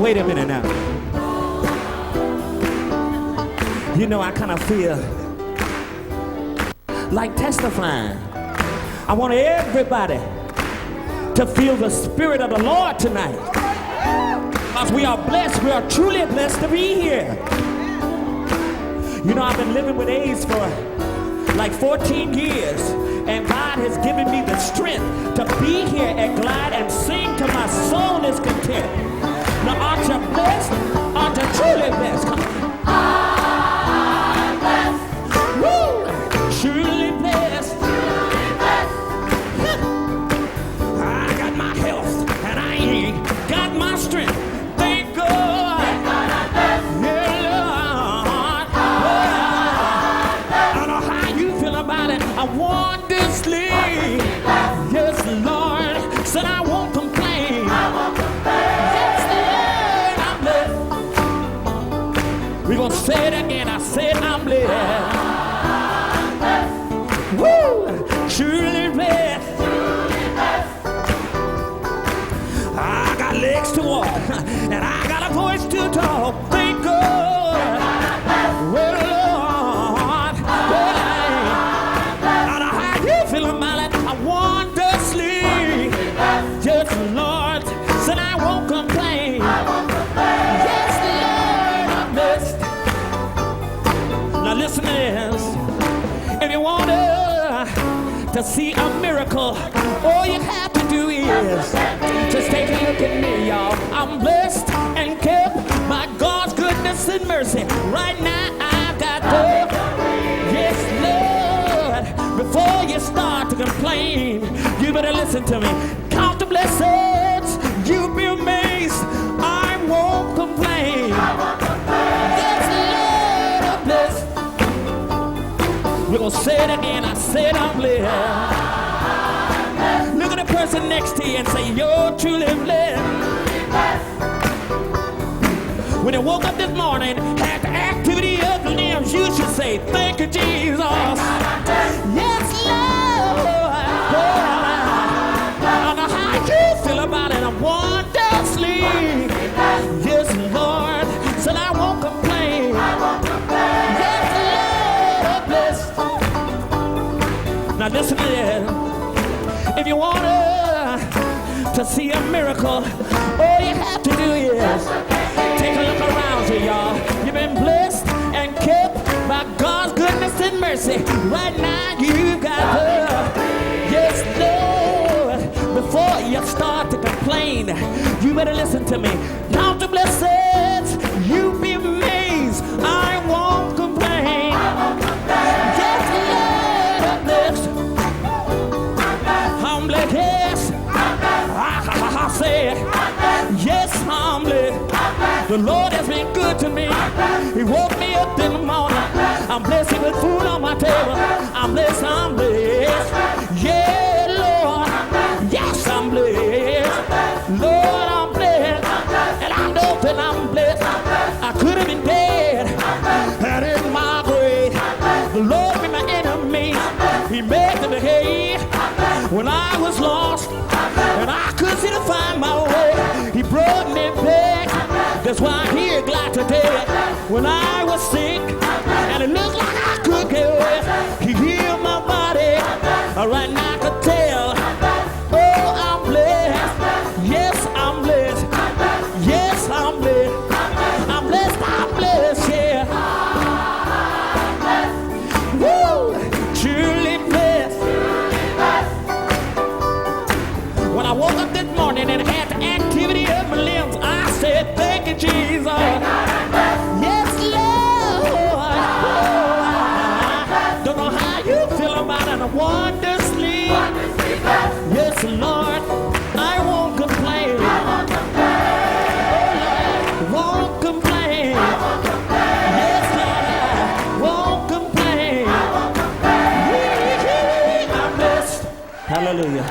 Wait a minute now. You know, I kind of feel like testifying. I want everybody to feel the Spirit of the Lord tonight. Because we are blessed, we are truly blessed to be here. You know, I've been living with AIDS for like 14 years, and God has given me the strength to be here and glad and sing till my soul is content. Now, aren't you blessed? Aren't you truly blessed? Come on. I'm blessed. Woo! Truly blessed. Truly blessed. I got my health, and I ain't got my strength. Thank God. Thank God I'm blessed. Yeah, Lord. I don't know how you feel about it. I want to sleep. Yes, Lord. Said I won't complain. I won't complain. We're gonna say it again. I said I'm blessed. Woo! Truly blessed. I got legs to walk, and I got a voice to talk. Thank God. Well, Lord, I don't know how you feel about it. I want to sleep. Yes, Lord, said I won't complain. Yes, Lord, I'm blessed. Now listen to this. If you want to see a miracle, all you have to do is just take a look at me, y'all. I'm blessed and kept by God's goodness and mercy. Right now I've got the yes, Lord. Before you start to complain, you better listen to me. Count the blessings, you'll be amazed. I won't complain. We're gonna say it again. I said I'm blessed. Look at the person next to you and say, you're truly blessed. When you woke up this morning, had the activity of the limbs, you should say, thank you, Jesus. Yes, Lord. I don't know how you feel about it. I want to sleep. Yes, Lord. Said I won't complain. Now listen to this. If you want to see a miracle, all you have to do is take a look around you, y'all. You've been blessed and kept by God's goodness and mercy. Right now you got the yes, Lord. Before you start to complain, you better listen to me. Count the blessings, you be amazed. I won't complain. Yes, Lord, I'm blessed. I'm blessed, yes. I said, yes, I'm blessed. The Lord has been good to me. He woke me up in the morning. I'm blessed with food on my table. I'm blessed, I'm blessed. Yeah, Lord. Yes, I'm blessed. Lord, I'm blessed. And I know that I'm blessed. I could have been dead and in my grave. The Lord be my enemy. He made me behave when I was lost and I couldn't find my way. He brought me back. That's why I'm here glad today. When I was sick and it looked like I could get well, He healed my body. Right now I could tell. Oh, I'm blessed. Yes, I'm blessed. Yes, I'm blessed. I'm blessed. I'm blessed. Yeah. Woo! Truly blessed. When I woke up this morning and had the activity of my limbs, I said, thank you, Jesus. Yes, Lord. Don't know how you feel about it. I want to sleep. Yes, Lord. I won't complain. Won't complain. Yes, Lord. I won't complain. I'm blessed. Hallelujah.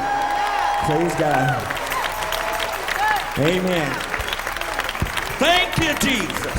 Praise God. Amen. Thank you, Jesus.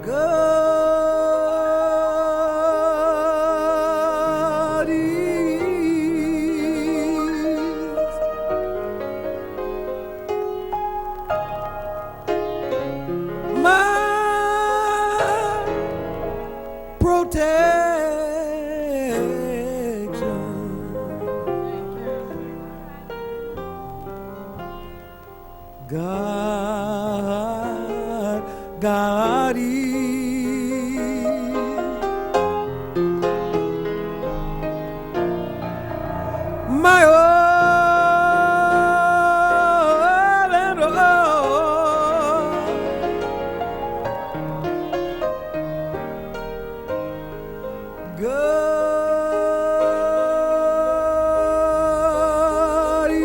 God is my protection. God is my all and all. God is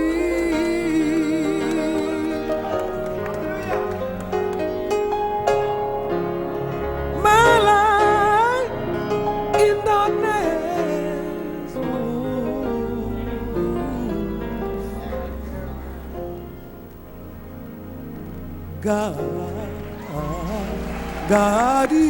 my light in darkness. God is.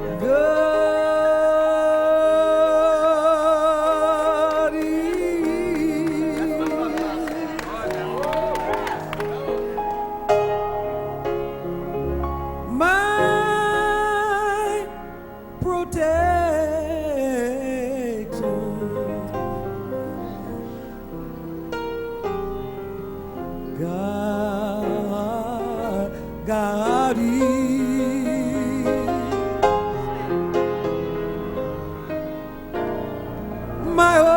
God is my protection. God is my all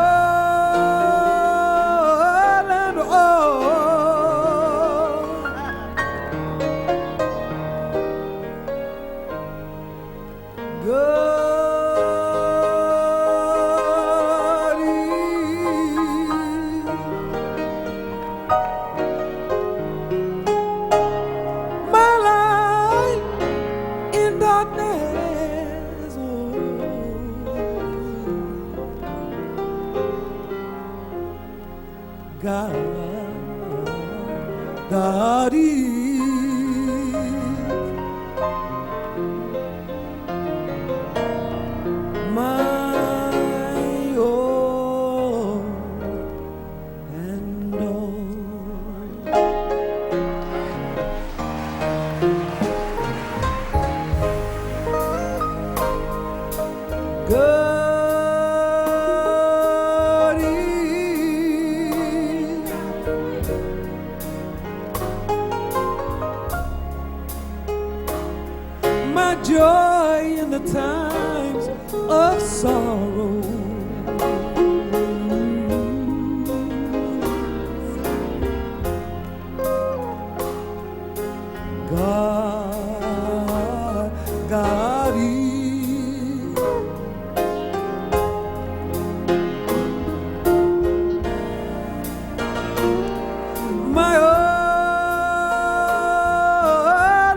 and all. God is my light in darkness. God is my all and all. God is my joy in the times of sorrow. God is my all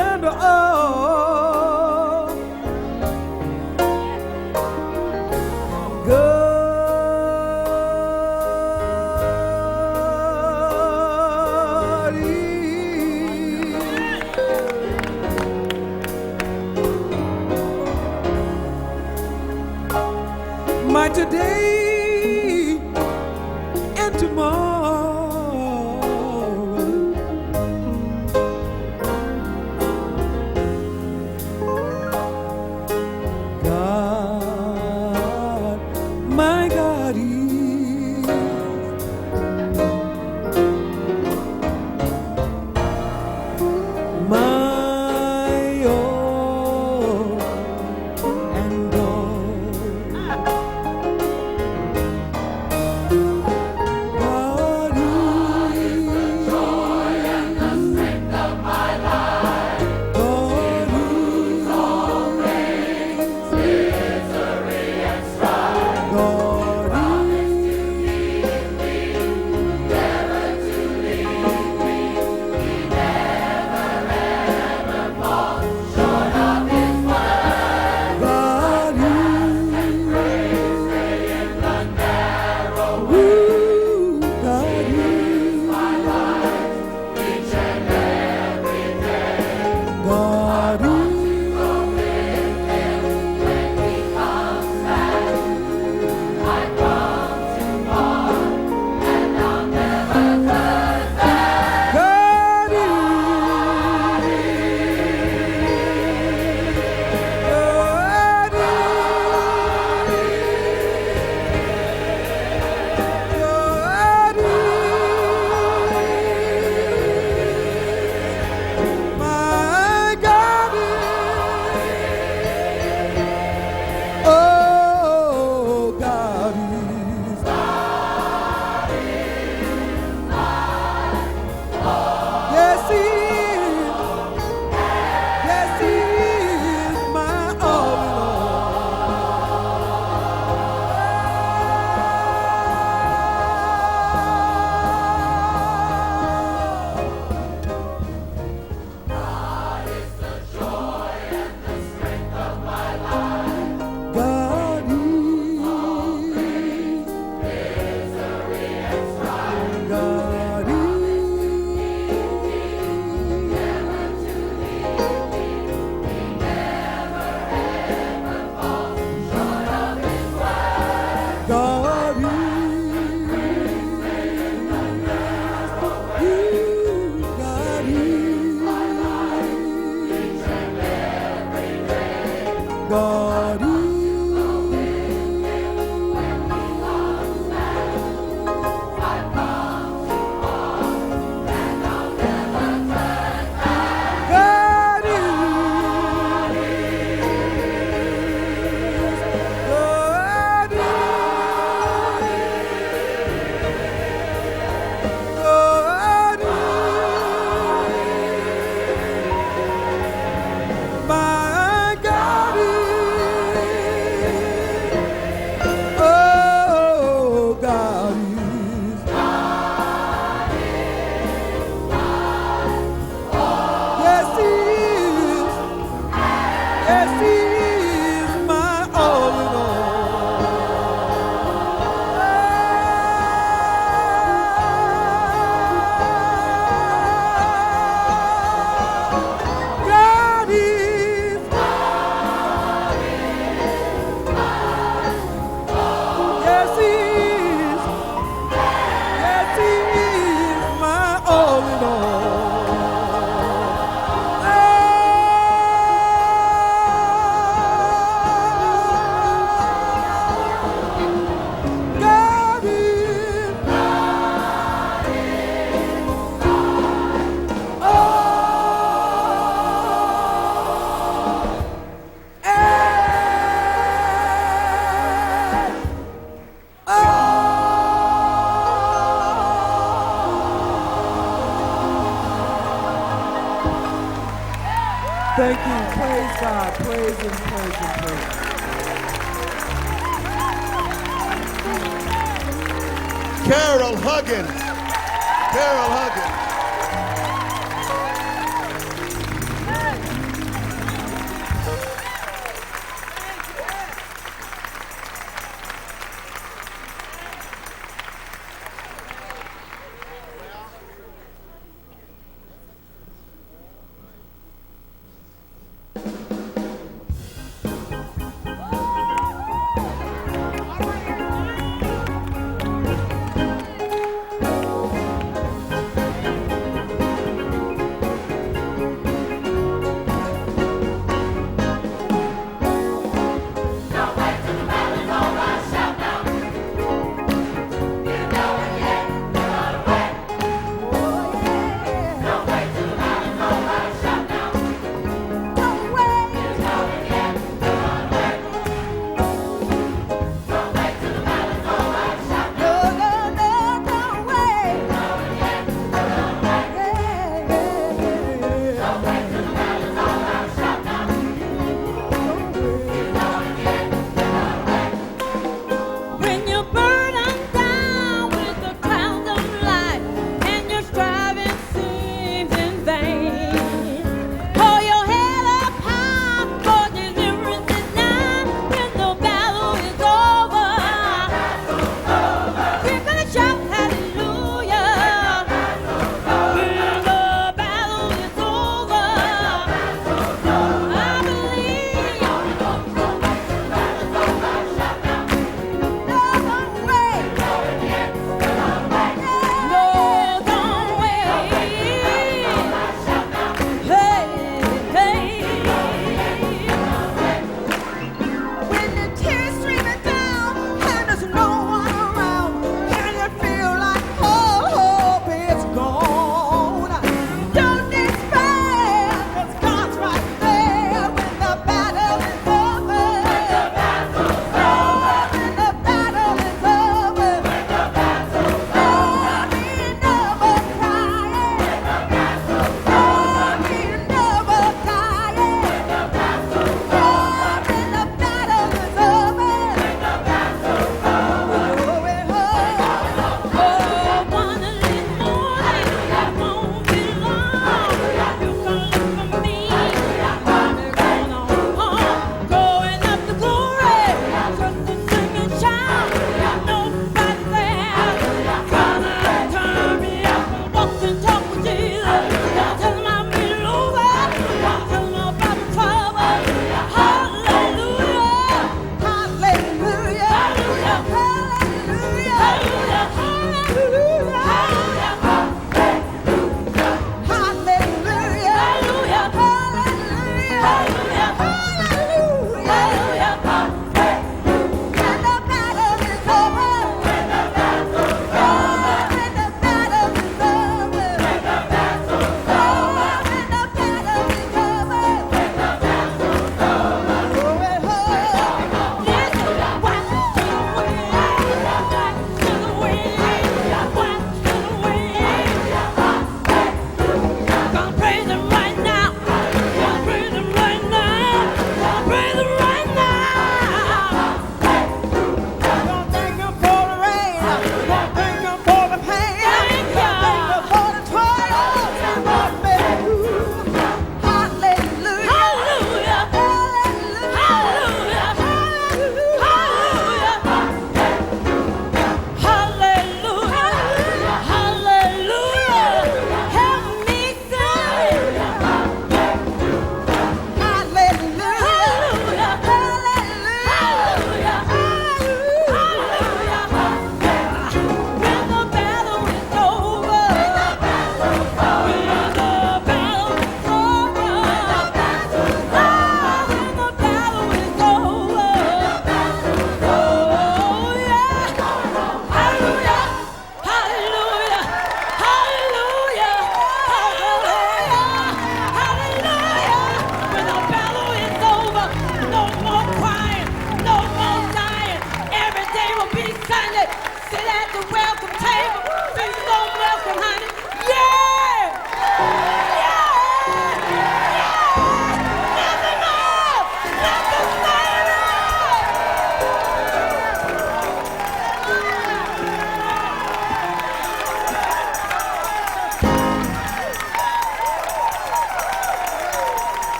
and all. by today and tomorrow. God, my God is my all and all. God is the joy and the strength of my life. God is all grace, misery and strife. God is to keep me, never to leave me. He never ever falls short of His word. God is grace lay in the narrow way. God is my life each and every day. God is when He comes back. I come to God and I'll never turn back. God is. My God is. Oh, God is. Yes, He is. Yes, He is my all in God is. God is. God is. God is. God is. God is. God is. God is. My God is. Oh, God is. Yes, He is. Yes, He is my all in all. God is. Yes, He is. Yes, He is my all in all. God is. Thank you. Praise God. Praise Him, praise Him, praise Him. Carol Huggins. Carol Huggins. All right.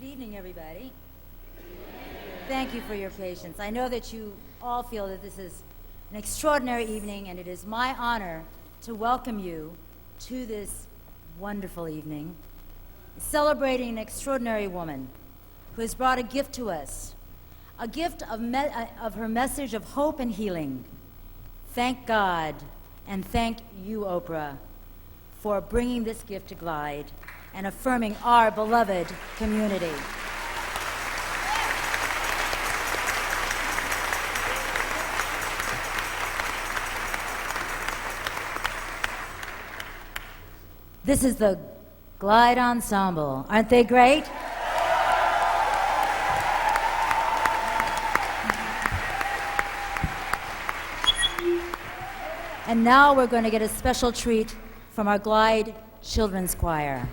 Good evening, everybody. Thank you for your patience. I know that you all feel that this is an extraordinary evening, and it is my honor to welcome you to this wonderful evening, celebrating an extraordinary woman who has brought a gift to us, a gift of her message of hope and healing. Thank God, and thank you, Oprah, for bringing this gift to Glide and affirming our beloved community. This is the Glide Ensemble. Aren't they great? And now we're going to get a special treat from our Glide Children's Choir.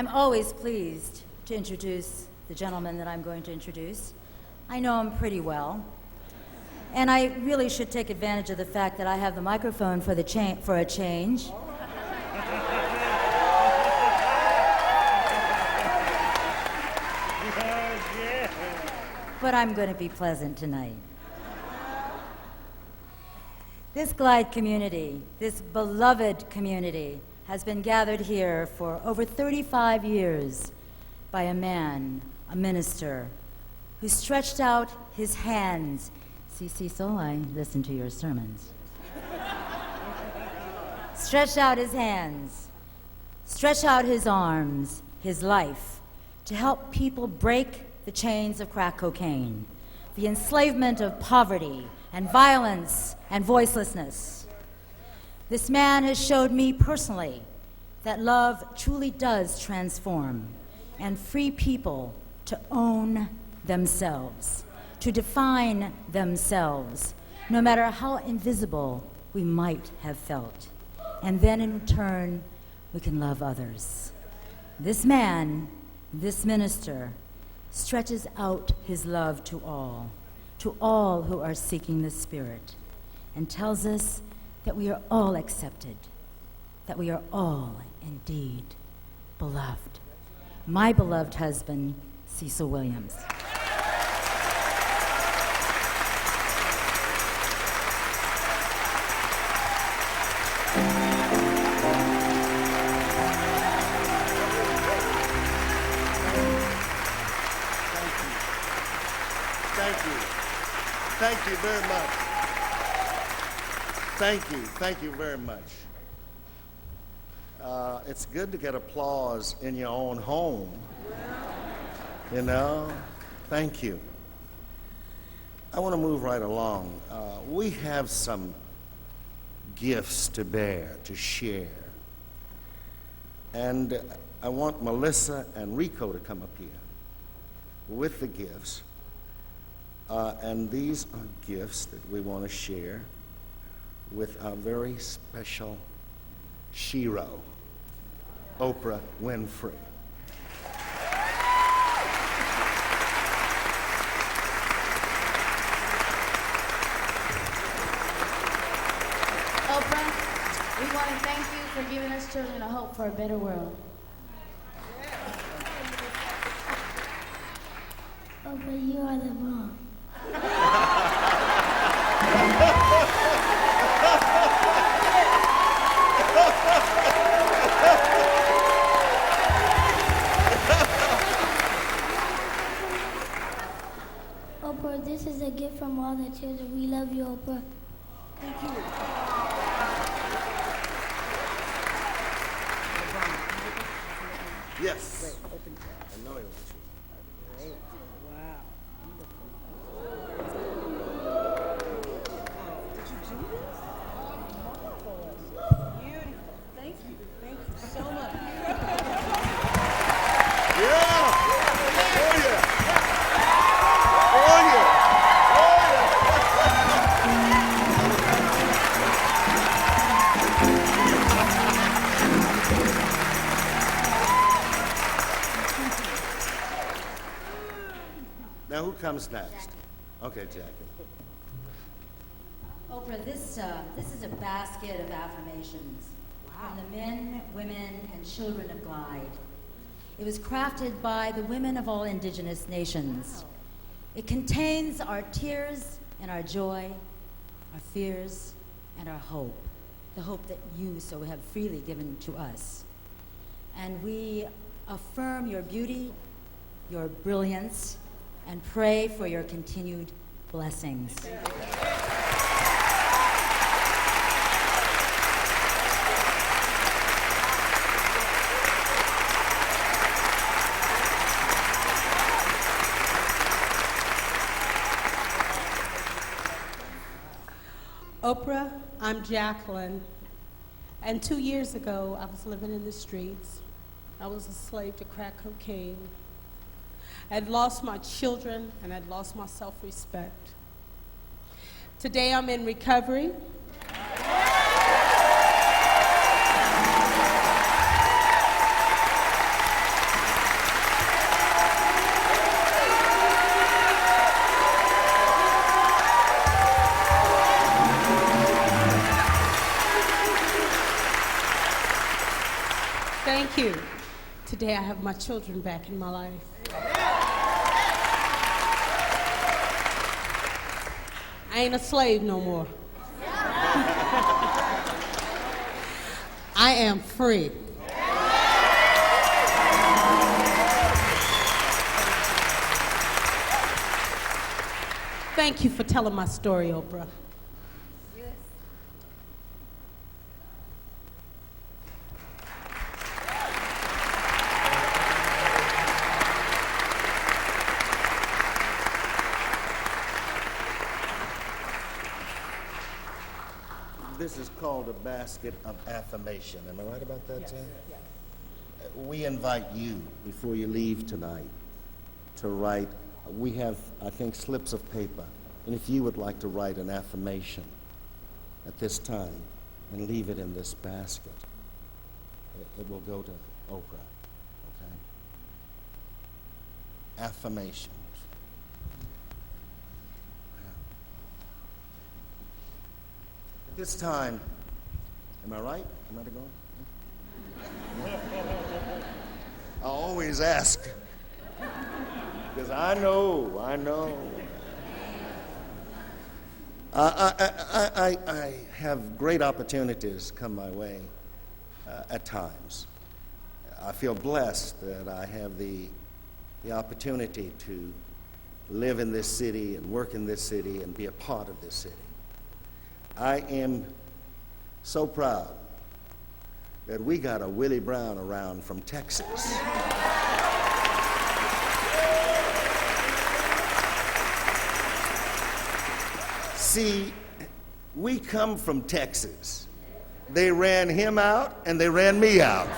I'm always pleased to introduce the gentleman that I'm going to introduce. I know him pretty well. And I really should take advantage of the fact that I have the microphone for a change. But I'm going to be pleasant tonight. This Glide community, this beloved community, has been gathered here for over 35 years by a man, a minister, who stretched out his hands. See, Cecil, I listen to your sermons. Stretched out his hands, stretched out his arms, his life, to help people break the chains of crack cocaine, the enslavement of poverty and violence and voicelessness. This man has showed me personally that love truly does transform and free people to own themselves, to define themselves, no matter how invisible we might have felt. And then in turn, we can love others. This man, this minister, stretches out his love to all who are seeking the Spirit, and tells us that we are all accepted, that we are all indeed beloved. My beloved husband, Cecil Williams. Thank you very much. Thank you very much. It's good to get applause in your own home. You know, thank you. I want to move right along. We have some gifts to bear, to share. And I want Melissa and Rico to come up here with the gifts. And these are gifts that we want to share with our very special Shiro, Oprah Winfrey. Oprah, we want to thank you for giving us children a hope for a better world. Oprah, you are the bomb. Oprah, this is a gift from all the children. We love you, Oprah. Thank you. Yes. I know it was you. Now, who comes next? Okay, Jackie. Oprah, this is a basket of affirmations from the men, women, and children of Glide. It was crafted by the women of all indigenous nations. It contains our tears and our joy, our fears and our hope, the hope that you so have freely given to us. And we affirm your beauty, your brilliance, and pray for your continued blessings. Oprah, I'm Jacqueline, and 2 years ago I was living in the streets. I was a slave to crack cocaine. I'd lost my children and I'd lost my self-respect. Today I'm in recovery. Thank you. Today I have my children back in my life. I ain't a slave no more. I am free. Thank you for telling my story, Oprah. This is called a basket of affirmation. Am I right about that, Jen? Yes. We invite you, before you leave tonight, to write. We have, I think, slips of paper. And if you would like to write an affirmation at this time and leave it in this basket, it will go to Oprah. Okay? Affirmations. At this time, am I right? Am I to go? I always ask, because I know. I have great opportunities come my way at times. I feel blessed that I have the opportunity to live in this city and work in this city and be a part of this city. I am so proud that we got a Willie Brown around from Texas. See, we come from Texas. They ran him out and they ran me out.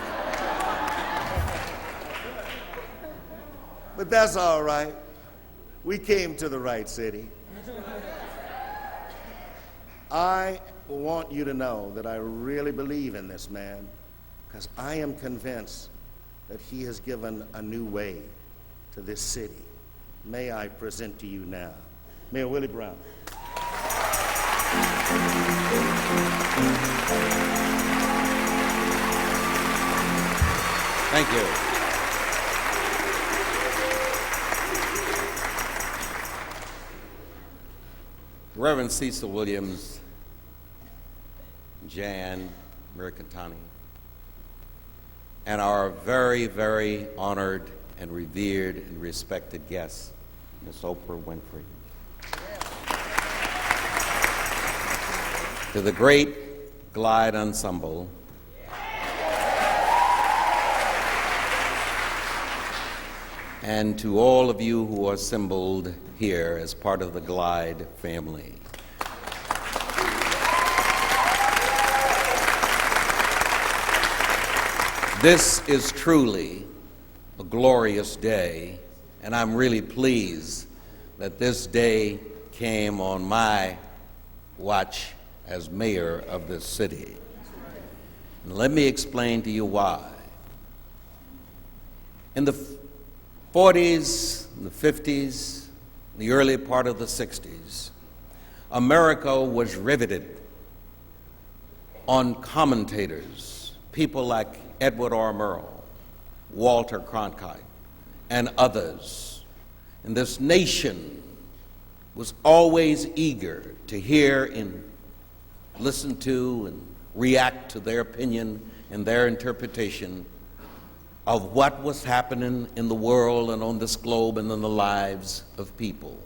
But that's all right. We came to the right city. I want you to know that I really believe in this man, because I am convinced that he has given a new way to this city. May I present to you now Mayor Willie Brown. Thank you. Reverend Cecil Williams, Jan Mercantani, and our very, very honored and revered and respected guest, Miss Oprah Winfrey. To the great Glide Ensemble, and to all of you who are assembled here as part of the Glide family. This is truly a glorious day, and I'm really pleased that this day came on my watch as mayor of this city. And let me explain to you why. In the 40s, the 50s, the early part of the 60s, America was riveted on commentators, people like Edward R. Murrow, Walter Cronkite, and others. And this nation was always eager to hear and listen to and react to their opinion and their interpretation of what was happening in the world and on this globe and in the lives of people.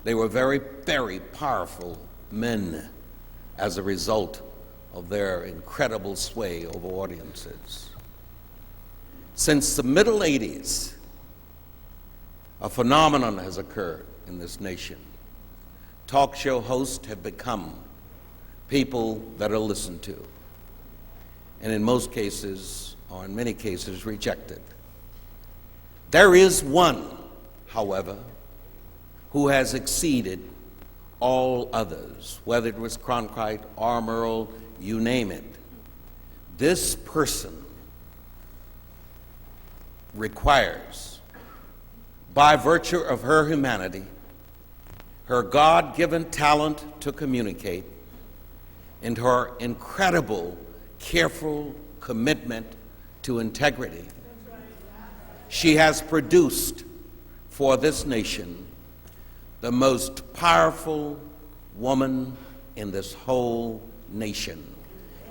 They were very, very powerful men as a result of their incredible sway over audiences. Since the middle 80s, a phenomenon has occurred in this nation. Talk show hosts have become people that are listened to, and in most cases, or in many cases, rejected. There is one, however, who has exceeded all others, whether it was Cronkite, R. Murrow, you name it. This person requires, by virtue of her humanity, her God-given talent to communicate, and her incredible, careful commitment to integrity. She has produced for this nation the most powerful woman in this whole nation.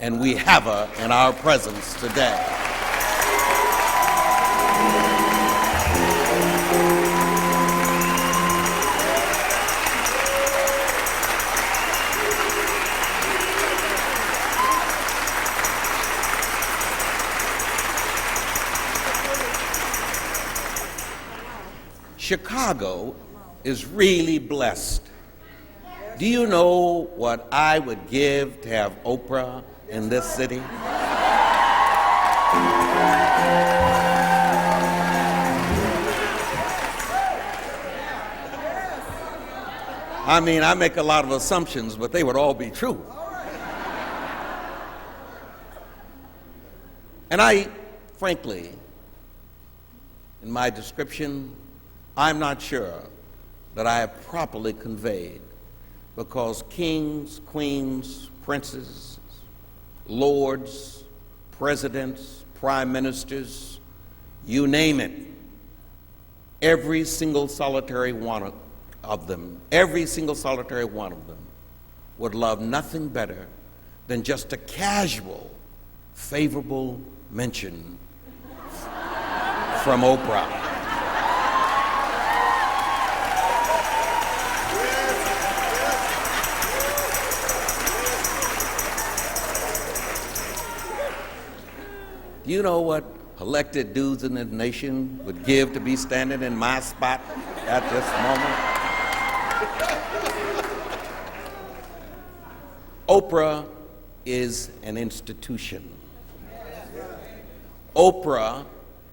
And we have her in our presence today. Chicago is really blessed. Do you know what I would give to have Oprah in this city? I mean, I make a lot of assumptions, but they would all be true. And I, frankly, in my description, I'm not sure that I have properly conveyed, because kings, queens, princes, lords, presidents, prime ministers, you name it, every single solitary one of them would love nothing better than just a casual, favorable mention from Oprah. Do you know what elected dudes in this nation would give to be standing in my spot at this moment? Oprah is an institution. Oprah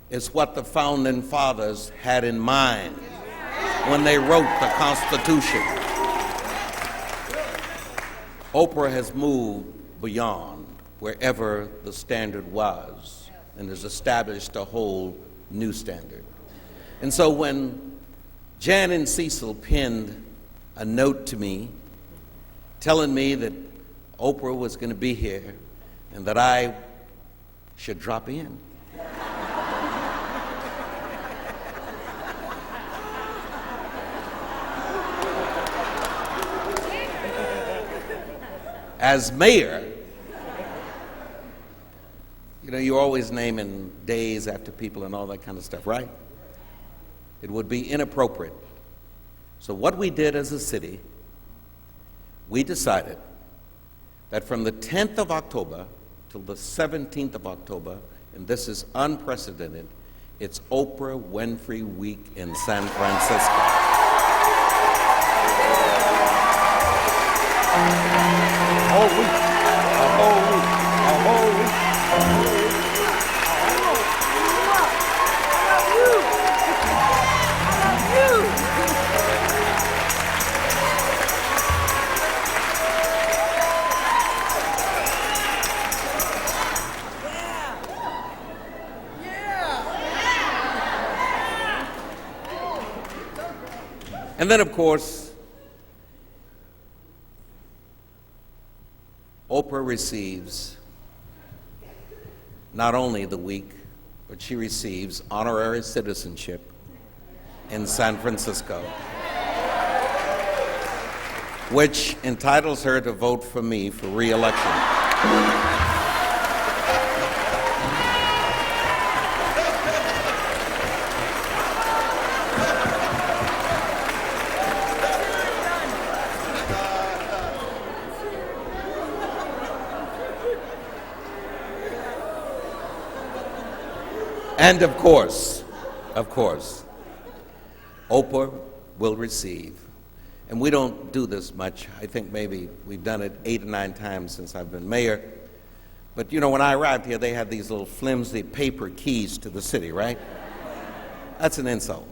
is what the founding fathers had in mind when they wrote the Constitution. Oprah has moved beyond wherever the standard was and has established a whole new standard. And so when Jan and Cecil penned a note to me telling me that Oprah was going to be here and that I should drop in, as mayor, you know, you're always naming days after people and all that kind of stuff, right? It would be inappropriate. So what we did as a city, we decided that from the 10th of October till the 17th of October, and this is unprecedented, it's Oprah Winfrey Week in San Francisco. A whole week. And then, of course, Oprah receives not only the week, but she receives honorary citizenship in San Francisco, which entitles her to vote for me for re-election. And of course, Oprah will receive, and we don't do this much. I think maybe we've done it 8 or 9 times since I've been mayor. But you know, when I arrived here, they had these little flimsy paper keys to the city, right? That's an insult.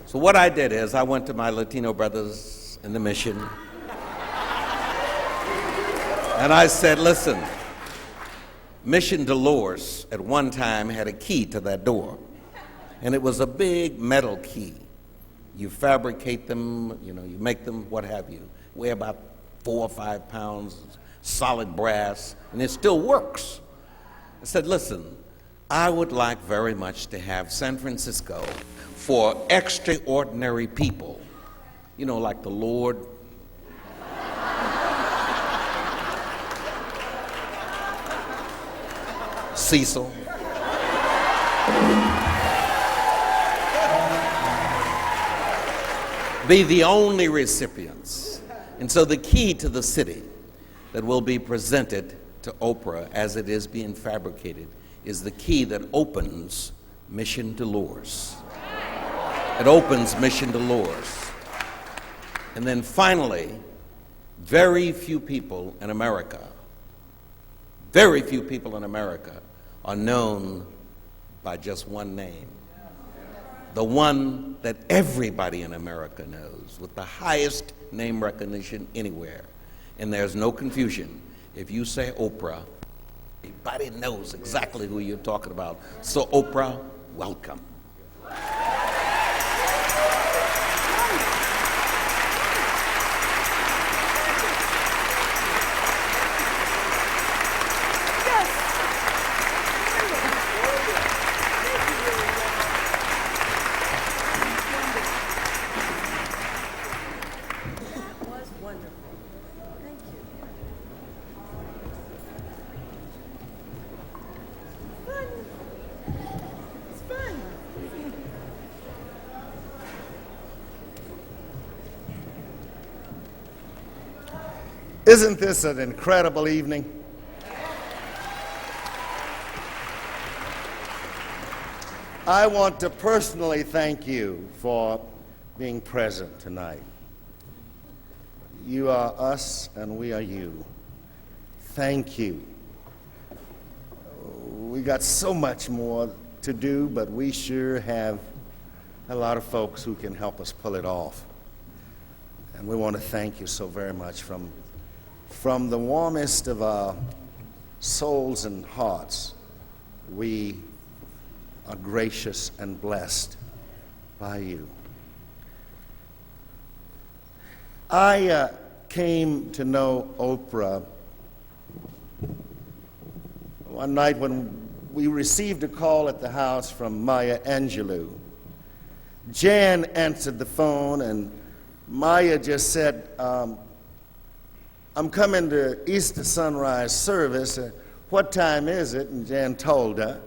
So what I did is I went to my Latino brothers in the mission, and I said, listen, Mission Dolores at one time had a key to that door, and it was a big metal key. You fabricate them, you know, you make them, what have you, weigh about 4 or 5 pounds, solid brass, and it still works. I said, listen, I would like very much to have San Francisco for extraordinary people, you know, like the Lord, Cecil, be the only recipients. And so the key to the city that will be presented to Oprah as it is being fabricated is the key that opens Mission to Lourdes. It opens Mission to Lourdes. And then finally, very few people in America are known by just one name. The one that everybody in America knows, with the highest name recognition anywhere. And there's no confusion. If you say Oprah, everybody knows exactly who you're talking about. So Oprah, welcome. Isn't this an incredible evening? I want to personally thank you for being present tonight. You are us and we are you. Thank you. We got so much more to do, but we sure have a lot of folks who can help us pull it off. And we want to thank you so very much from the warmest of our souls and hearts. We are gracious and blessed by you. I came to know Oprah one night when we received a call at the house from Maya Angelou. Jan answered the phone, and Maya just said, I'm coming to Easter sunrise service. What time is it? And Jan told her.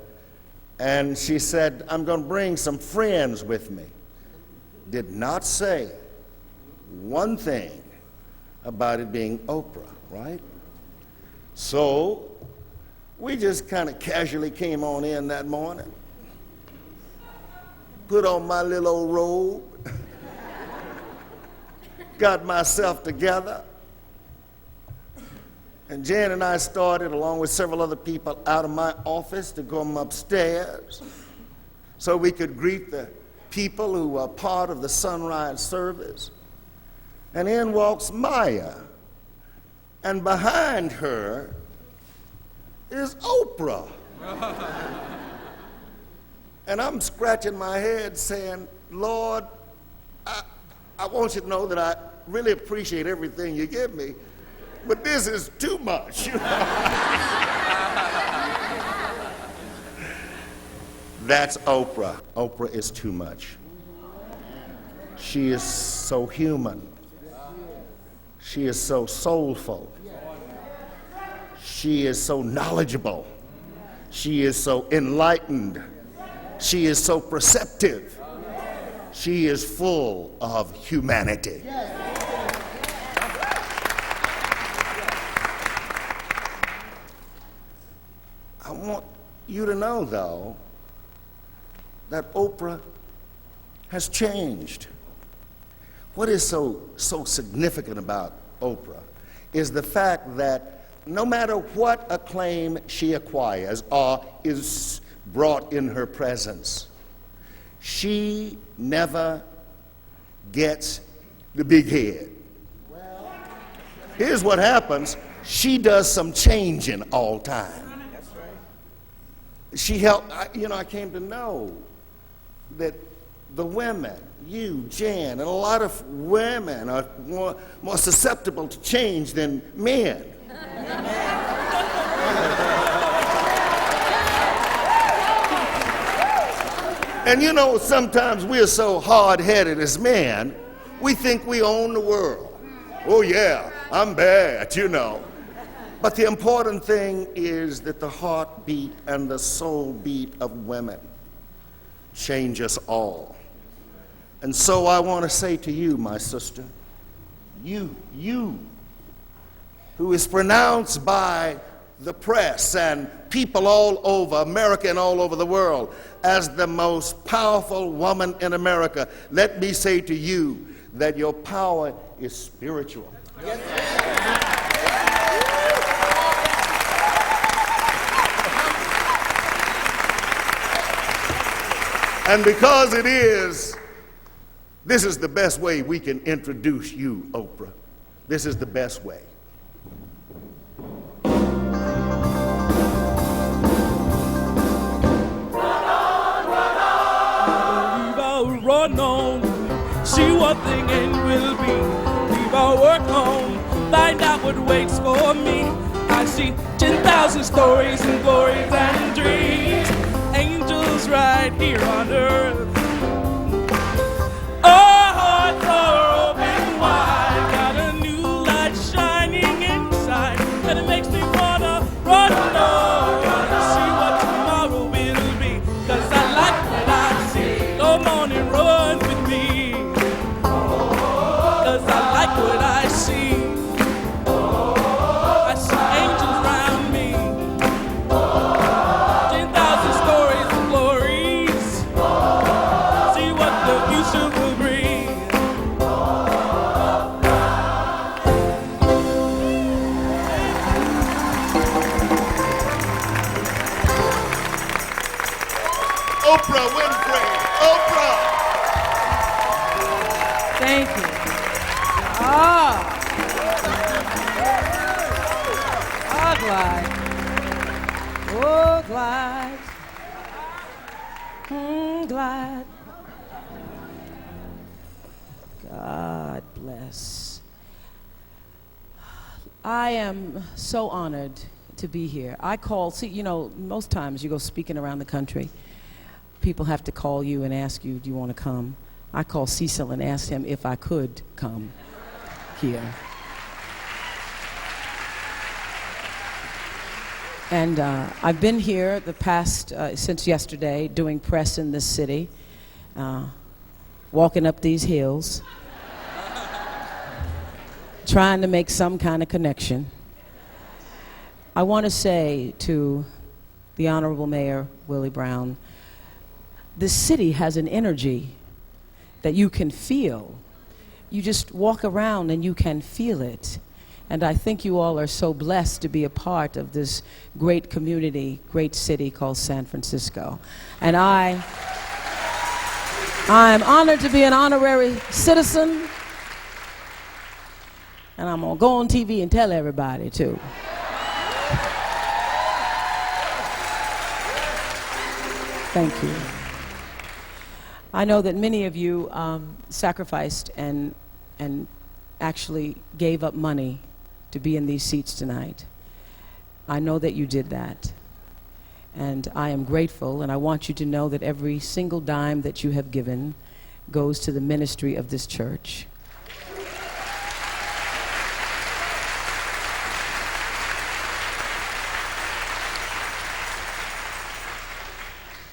And she said, I'm going to bring some friends with me. Did not say one thing about it being Oprah, right? So we just kind of casually came on in that morning, put on my little old robe, got myself together, and Jan and I started, along with several other people, out of my office to go upstairs so we could greet the people who were part of the sunrise service. And in walks Maya, and behind her is Oprah. And I'm scratching my head saying, Lord, I want you to know that I really appreciate everything you give me, but this is too much. That's Oprah. Oprah is too much. She is so human. She is so soulful. She is so knowledgeable. She is so enlightened. She is so perceptive. She is full of humanity. I want you to know, though, that Oprah has changed. What is so significant about Oprah is the fact that no matter what acclaim she acquires or is brought in her presence, she never gets the big head. Here's what happens. She does some changing all time. She helped, I came to know that the women, you, Jan, and a lot of women are more susceptible to change than men. And you know, sometimes we're so hard-headed as men, we think we own the world. Oh yeah, I'm bad, you know. But the important thing is that the heartbeat and the soul beat of women change us all. And so I want to say to you, my sister, you who is pronounced by the press and people all over America and all over the world as the most powerful woman in America, let me say to you that your power is spiritual. And because it is, this is the best way we can introduce you, Oprah. This is the best way. Run on, see what thing ain't will be. Leave our work home, find out what waits for me. I see 10,000 stories and glories and dreams. Angels right here on earth. Our hearts are open wide, got a new light shining inside, and it makes me wanna run on, see what tomorrow will be. 'Cause I like what I see. Come on and run with me. 'Cause I like what I see. I see angels round me. 10,000 stories of glories. See what the future will bring. Oprah Winfrey. Oprah. Thank you. Glide. Oh, glide. Glide. God bless. I am so honored to be here. See, you know, most times you go speaking around the country, people have to call you and ask you, do you want to come? I called Cecil and asked him if I could come here. And I've been here the past, since yesterday, doing press in this city, walking up these hills, trying to make some kind of connection. I want to say to the Honorable Mayor, Willie Brown, this city has an energy that you can feel. You just walk around and you can feel it. And I think you all are so blessed to be a part of this great community, great city called San Francisco. And I'm honored to be an honorary citizen. And I'm gonna go on TV and tell everybody too. Thank you. I know that many of you sacrificed and actually gave up money to be in these seats tonight. I know that you did that. And I am grateful, and I want you to know that every single dime that you have given goes to the ministry of this church.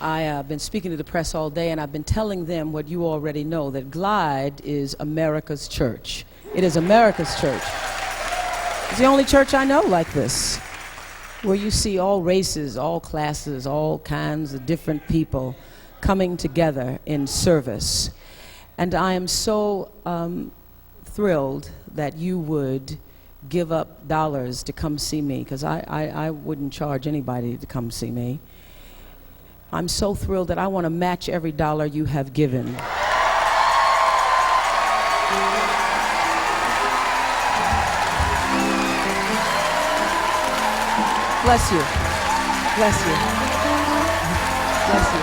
I've been speaking to the press all day, and I've been telling them what you already know, that Glide is America's church. It is America's church. It's the only church I know like this, where you see all races, all classes, all kinds of different people coming together in service. And I am so thrilled that you would give up dollars to come see me, because I wouldn't charge anybody to come see me. I'm so thrilled that I want to match every dollar you have given. Bless you. Bless you. Bless you.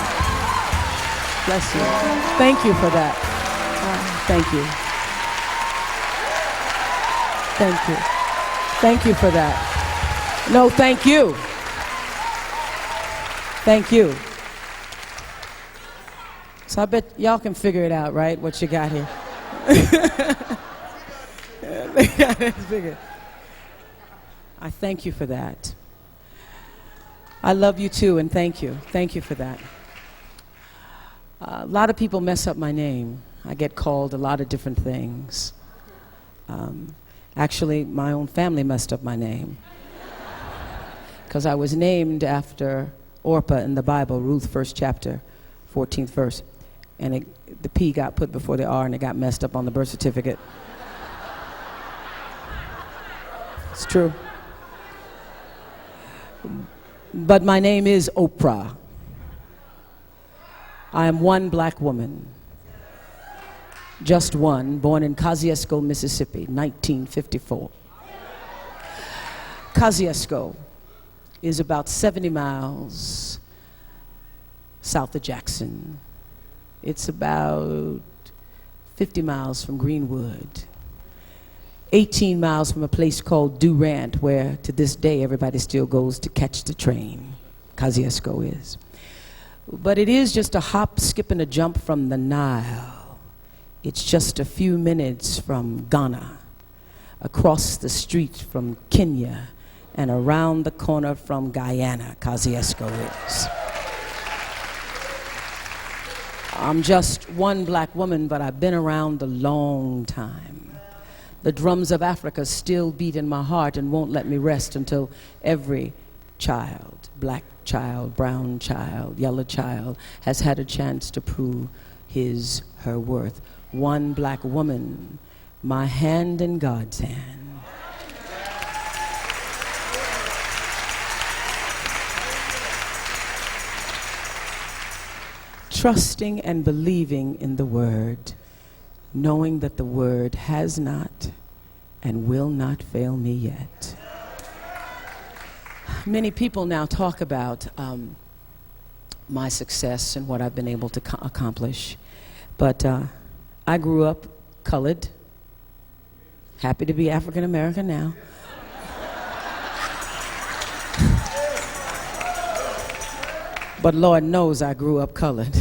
Bless you. Thank you for that. Thank you. Thank you. Thank you for that. No, thank you. Thank you. So I bet y'all can figure it out, right, what you got here. They got it figured. I thank you for that. I love you too, and thank you. Thank you for that. A lot of people mess up my name. I get called a lot of different things. Actually, my own family messed up my name. Because I was named after Oprah in the Bible, Ruth, 1st chapter, 14th verse. And the P got put before the R, and it got messed up on the birth certificate. It's true. But my name is Oprah. I am one black woman. Just one, born in Kosciuszko, Mississippi, 1954. Kosciuszko is about 70 miles south of Jackson. It's about 50 miles from Greenwood, 18 miles from a place called Durant, where to this day everybody still goes to catch the train. Kosciuszko is. But it is just a hop, skip, and a jump from the Nile. It's just a few minutes from Ghana, across the street from Kenya, and around the corner from Guyana. Kosciuszko is. I'm just one black woman, but I've been around a long time. The drums of Africa still beat in my heart and won't let me rest until every child, black child, brown child, yellow child, has had a chance to prove her worth. One black woman, my hand in God's hand. Trusting and believing in the word, knowing that the word has not and will not fail me yet. Many people now talk about my success and what I've been able to accomplish, but I grew up colored, happy to be African American now. But Lord knows I grew up colored.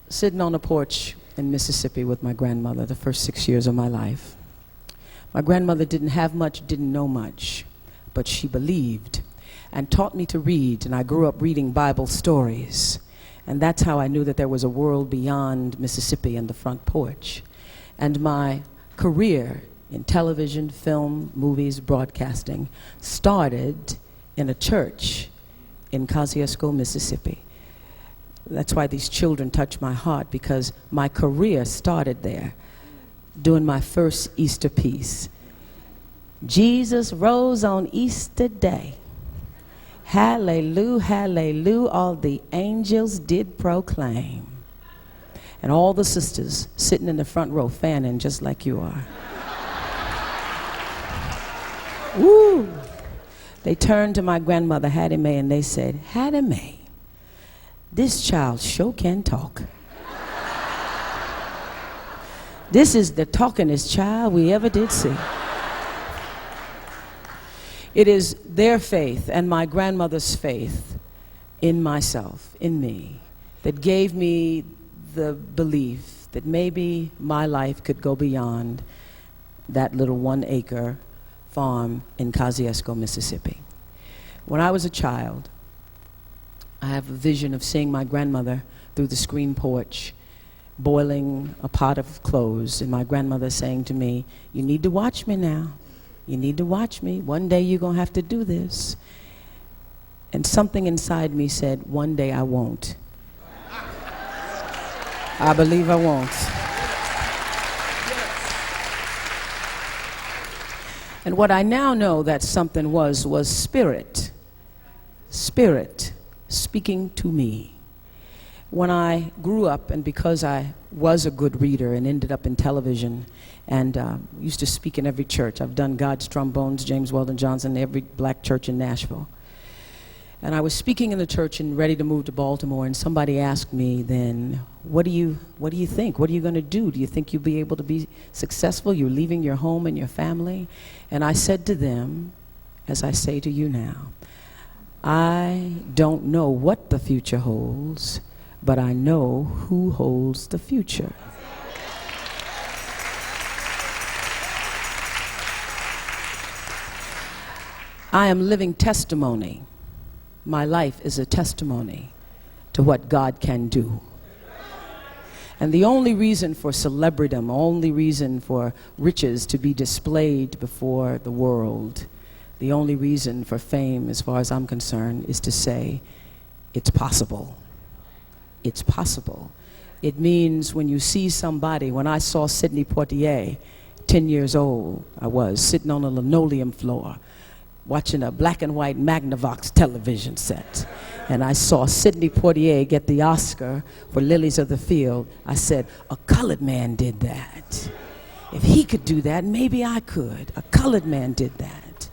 Sitting on a porch in Mississippi with my grandmother the first 6 years of my life. My grandmother didn't have much, didn't know much, but she believed and taught me to read, and I grew up reading Bible stories. And that's how I knew that there was a world beyond Mississippi and the front porch. And my career in television, film, movies, broadcasting started in a church in Kosciuszko, Mississippi. That's why these children touch my heart, because my career started there, doing my first Easter piece. Jesus rose on Easter Day. Hallelujah, hallelujah, all the angels did proclaim. And all the sisters sitting in the front row fanning just like you are. Woo! They turned to my grandmother, Hattie Mae, and they said, Hattie Mae, this child sure can talk. This is the talkingest child we ever did see. It is their faith and my grandmother's faith in myself, in me, that gave me the belief that maybe my life could go beyond that little 1-acre farm in Kosciuszko, Mississippi. When I was a child, I have a vision of seeing my grandmother through the screen porch, boiling a pot of clothes, and my grandmother saying to me, you need to watch me now. You need to watch me. One day you're going to have to do this. And something inside me said, one day I won't. I believe I won't. And what I now know that something was spirit. Spirit speaking to me. When I grew up, and because I was a good reader and ended up in television and used to speak in every church. I've done God's Trombones, James Weldon Johnson, every black church in Nashville. And I was speaking in the church and ready to move to Baltimore, and somebody asked me then, what do you think? What are you going to do? Do you think you'll be able to be successful? You're leaving your home and your family? And I said to them, as I say to you now, I don't know what the future holds, but I know who holds the future. I am living testimony. My life is a testimony to what God can do. And the only reason for celebritydom, only reason for riches to be displayed before the world, the only reason for fame, as far as I'm concerned, is to say, it's possible. It's possible. It means when you see somebody, when I saw Sidney Poitier, 10 years old, I was, sitting on a linoleum floor, watching a black and white Magnavox television set. And I saw Sidney Poitier get the Oscar for Lilies of the Field. I said, a colored man did that. If he could do that, maybe I could. A colored man did that.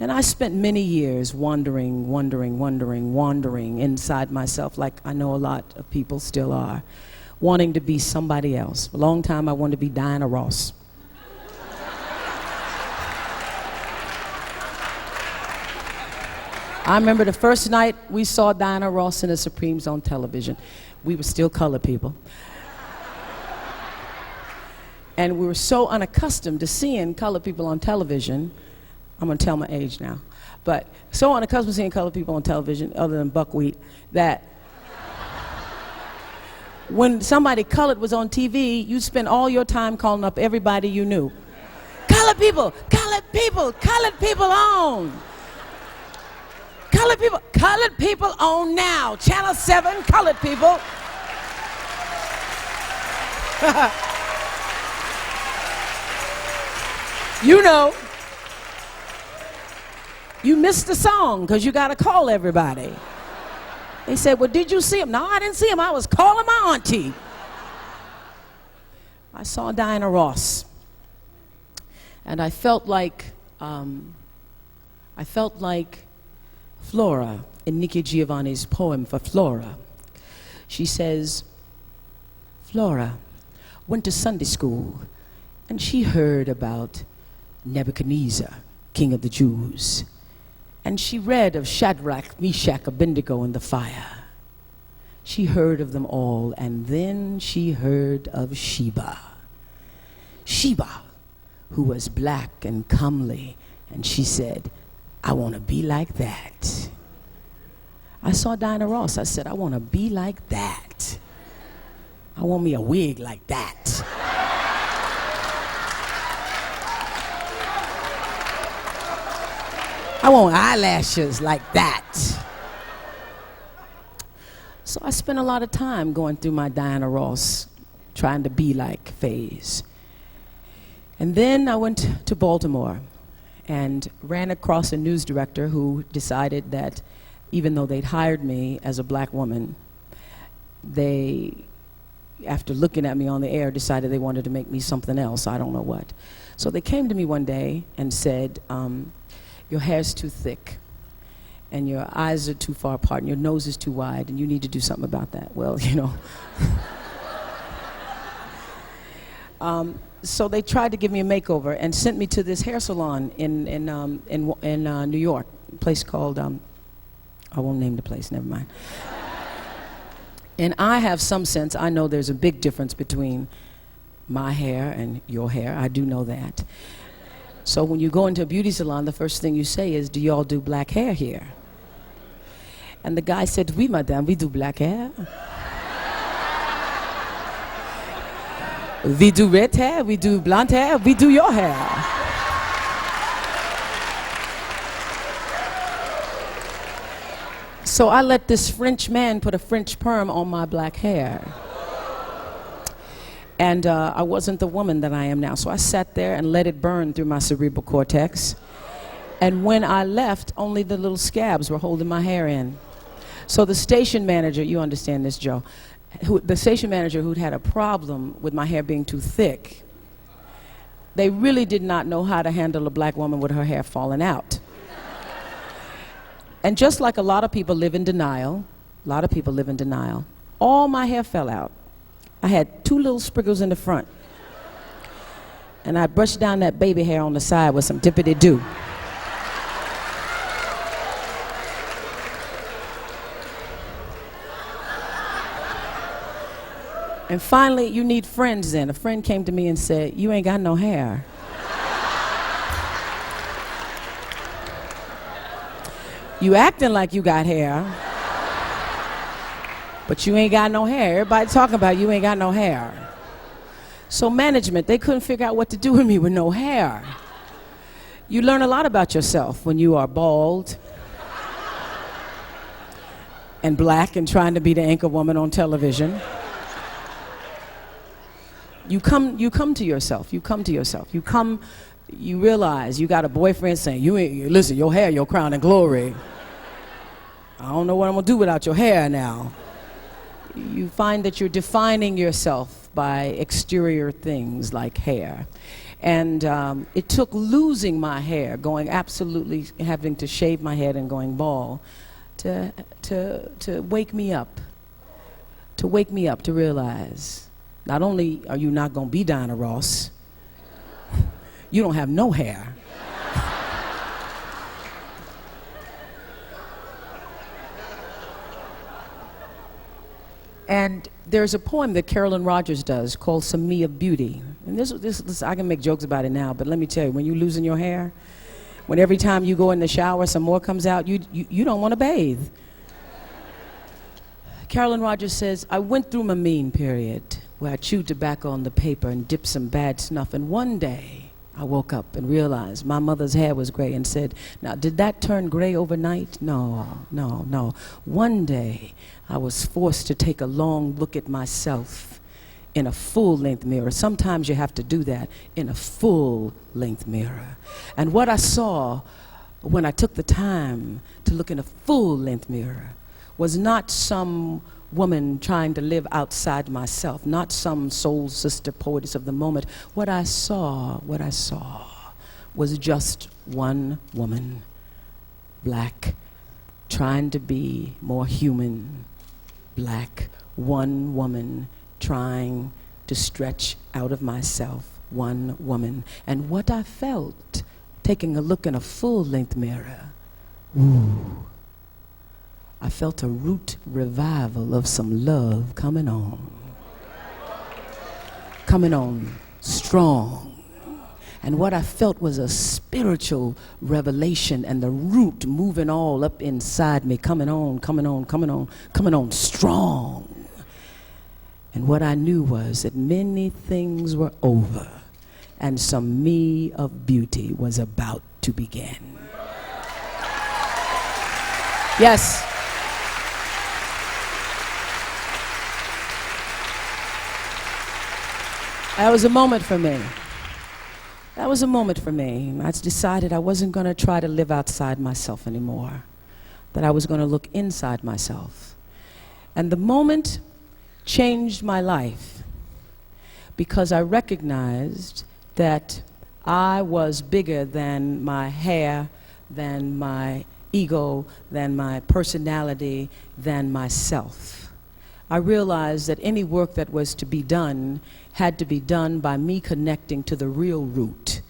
And I spent many years wandering inside myself, like I know a lot of people still are, wanting to be somebody else. For a long time, I wanted to be Diana Ross. I remember the first night we saw Diana Ross and the Supremes on television. We were still colored people. And we were so unaccustomed to seeing colored people on television. I'm going to tell my age now. But so unaccustomed to seeing colored people on television, other than buckwheat, that when somebody colored was on TV, you'd spend all your time calling up everybody you knew. Colored people, colored people, colored people on. Colored people on now. Channel 7, colored people. You know, you missed the song because you got to call everybody. They said, well, did you see him? No, I didn't see him. I was calling my auntie. I saw Diana Ross. And I felt like Flora in Nikki Giovanni's poem for Flora. She says, Flora went to Sunday school and she heard about Nebuchadnezzar, king of the Jews. And she read of Shadrach, Meshach, Abednego in the fire. She heard of them all, and then she heard of Sheba. Sheba, who was black and comely, and she said, I want to be like that. I saw Diana Ross. I said, I want to be like that. I want me a wig like that. I want eyelashes like that. So I spent a lot of time going through my Diana Ross, trying to be like phase. And then I went to Baltimore and ran across a news director who decided that even though they'd hired me as a black woman, they, after looking at me on the air, decided they wanted to make me something else. I don't know what. So they came to me one day and said, your hair's too thick, and your eyes are too far apart, and your nose is too wide, and you need to do something about that. Well, you know. So they tried to give me a makeover and sent me to this hair salon in New York, a place called, I won't name the place, never mind. And I have some sense, I know there's a big difference between my hair and your hair. I do know that. So when you go into a beauty salon, the first thing you say is, do y'all do black hair here? And the guy said, oui, madame, we do black hair. We do red hair, we do blonde hair, we do your hair. So I let this French man put a French perm on my black hair. And I wasn't the woman that I am now. So I sat there and let it burn through my cerebral cortex. And when I left, only the little scabs were holding my hair in. So the station manager, you understand this, Joe, the station manager who'd had a problem with my hair being too thick, they really did not know how to handle a black woman with her hair falling out. And just like a lot of people live in denial, all my hair fell out. I had 2 little sprinkles in the front. And I brushed down that baby hair on the side with some dippity-doo. And finally, you need friends then. A friend came to me and said, you ain't got no hair. You acting like you got hair, but you ain't got no hair. Everybody talking about you ain't got no hair. So management, they couldn't figure out what to do with me with no hair. You learn a lot about yourself when you are bald and black and trying to be the anchor woman on television. You come to yourself. You realize you got a boyfriend saying, listen, your hair, your crown and glory. I don't know what I'm gonna do without your hair now. You find that you're defining yourself by exterior things like hair. And it took losing my hair, going absolutely, having to shave my head and going bald, to wake me up, to realize, not only are you not gonna be Diana Ross, you don't have no hair. And there's a poem that Carolyn Rogers does called Some Me of Beauty. And this, I can make jokes about it now, but let me tell you, when you're losing your hair, when every time you go in the shower some more comes out, you don't want to bathe. Carolyn Rogers says, I went through my mean period where I chewed tobacco on the paper and dipped some bad snuff, and one day I woke up and realized my mother's hair was gray and said, now, did that turn gray overnight? No. One day, I was forced to take a long look at myself in a full-length mirror. Sometimes you have to do that in a full-length mirror. And what I saw when I took the time to look in a full-length mirror was not some woman trying to live outside myself, not some soul sister poetess of the moment. What I saw was just one woman, black, trying to be more human, black, one woman trying to stretch out of myself, one woman. And what I felt, taking a look in a full-length mirror, ooh, I felt a root revival of some love coming on strong. And what I felt was a spiritual revelation and the root moving all up inside me, coming on strong. And what I knew was that many things were over and some me of beauty was about to begin. Yes. That was a moment for me. I decided I wasn't going to try to live outside myself anymore, that I was going to look inside myself. And the moment changed my life because I recognized that I was bigger than my hair, than my ego, than my personality, than myself. I realized that any work that was to be done had to be done by me connecting to the real root,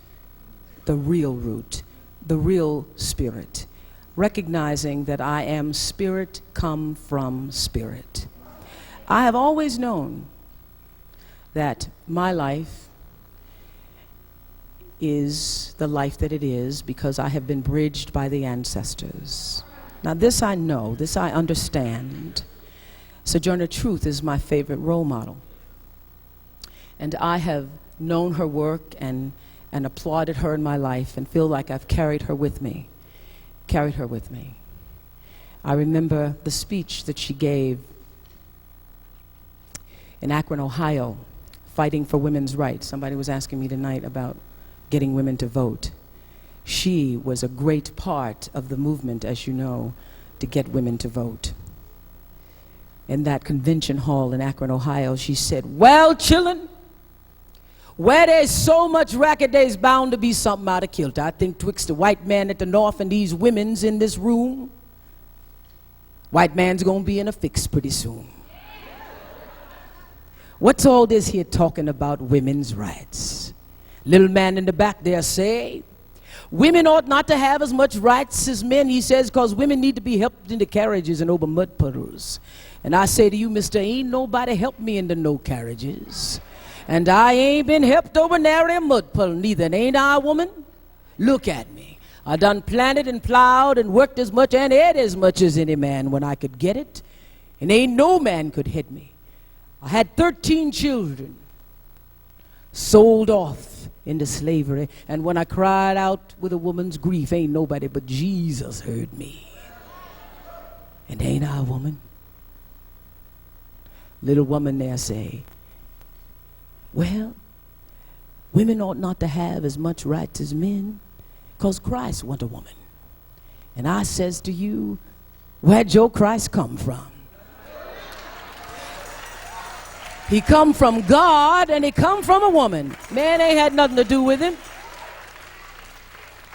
the real spirit, recognizing that I am spirit come from spirit. I have always known that my life is the life that it is because I have been bridged by the ancestors. Now this I know, this I understand. Sojourner Truth is my favorite role model. And I have known her work and applauded her in my life and feel like I've carried her with me. I remember the speech that she gave in Akron, Ohio, fighting for women's rights. Somebody was asking me tonight about getting women to vote. She was a great part of the movement, as you know, to get women to vote. In that convention hall in Akron, Ohio, she said, well, chillin', where there's so much racket, there's bound to be something out of kilter. I think twixt the white man at the north and these women's in this room, white man's gonna be in a fix pretty soon. What's all this here talking about women's rights? Little man in the back there say, women ought not to have as much rights as men, he says, because women need to be helped into carriages and over mud puddles. And I say to you, mister, ain't nobody helped me into no carriages. And I ain't been helped over nary a mud puddle neither. And ain't I a woman? Look at me. I done planted and plowed and worked as much and ate as much as any man when I could get it. And ain't no man could hit me. I had 13 children sold off into slavery. And when I cried out with a woman's grief, ain't nobody but Jesus heard me. And ain't I a woman? Little woman there say, well, women ought not to have as much rights as men, 'cause Christ want a woman. And I says to you, where'd your Christ come from? He come from God and he come from a woman. Man ain't had nothing to do with him.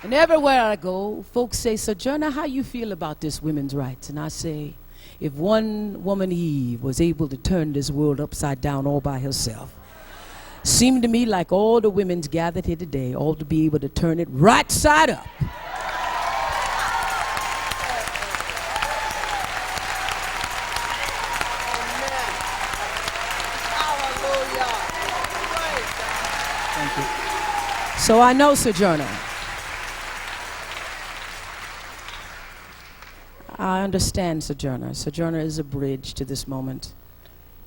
And everywhere I go, folks say, Sojourner, how you feel about this women's rights? And I say, if one woman Eve was able to turn this world upside down all by herself, seemed to me like all the women's gathered here today ought to be able to turn it right side up. Thank you. So I know, Sojourner. I understand Sojourner. Sojourner is a bridge to this moment.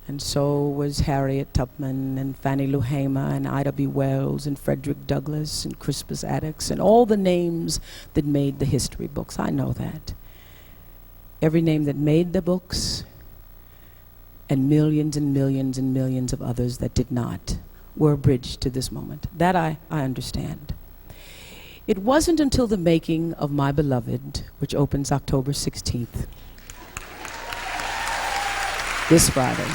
And so was Harriet Tubman and Fannie Lou Hamer and Ida B. Wells and Frederick Douglass and Crispus Attucks and all the names that made the history books. I know that. Every name that made the books and millions and millions and millions of others that did not were a bridge to this moment. That I understand. It wasn't until the making of My Beloved, which opens October 16th, this Friday,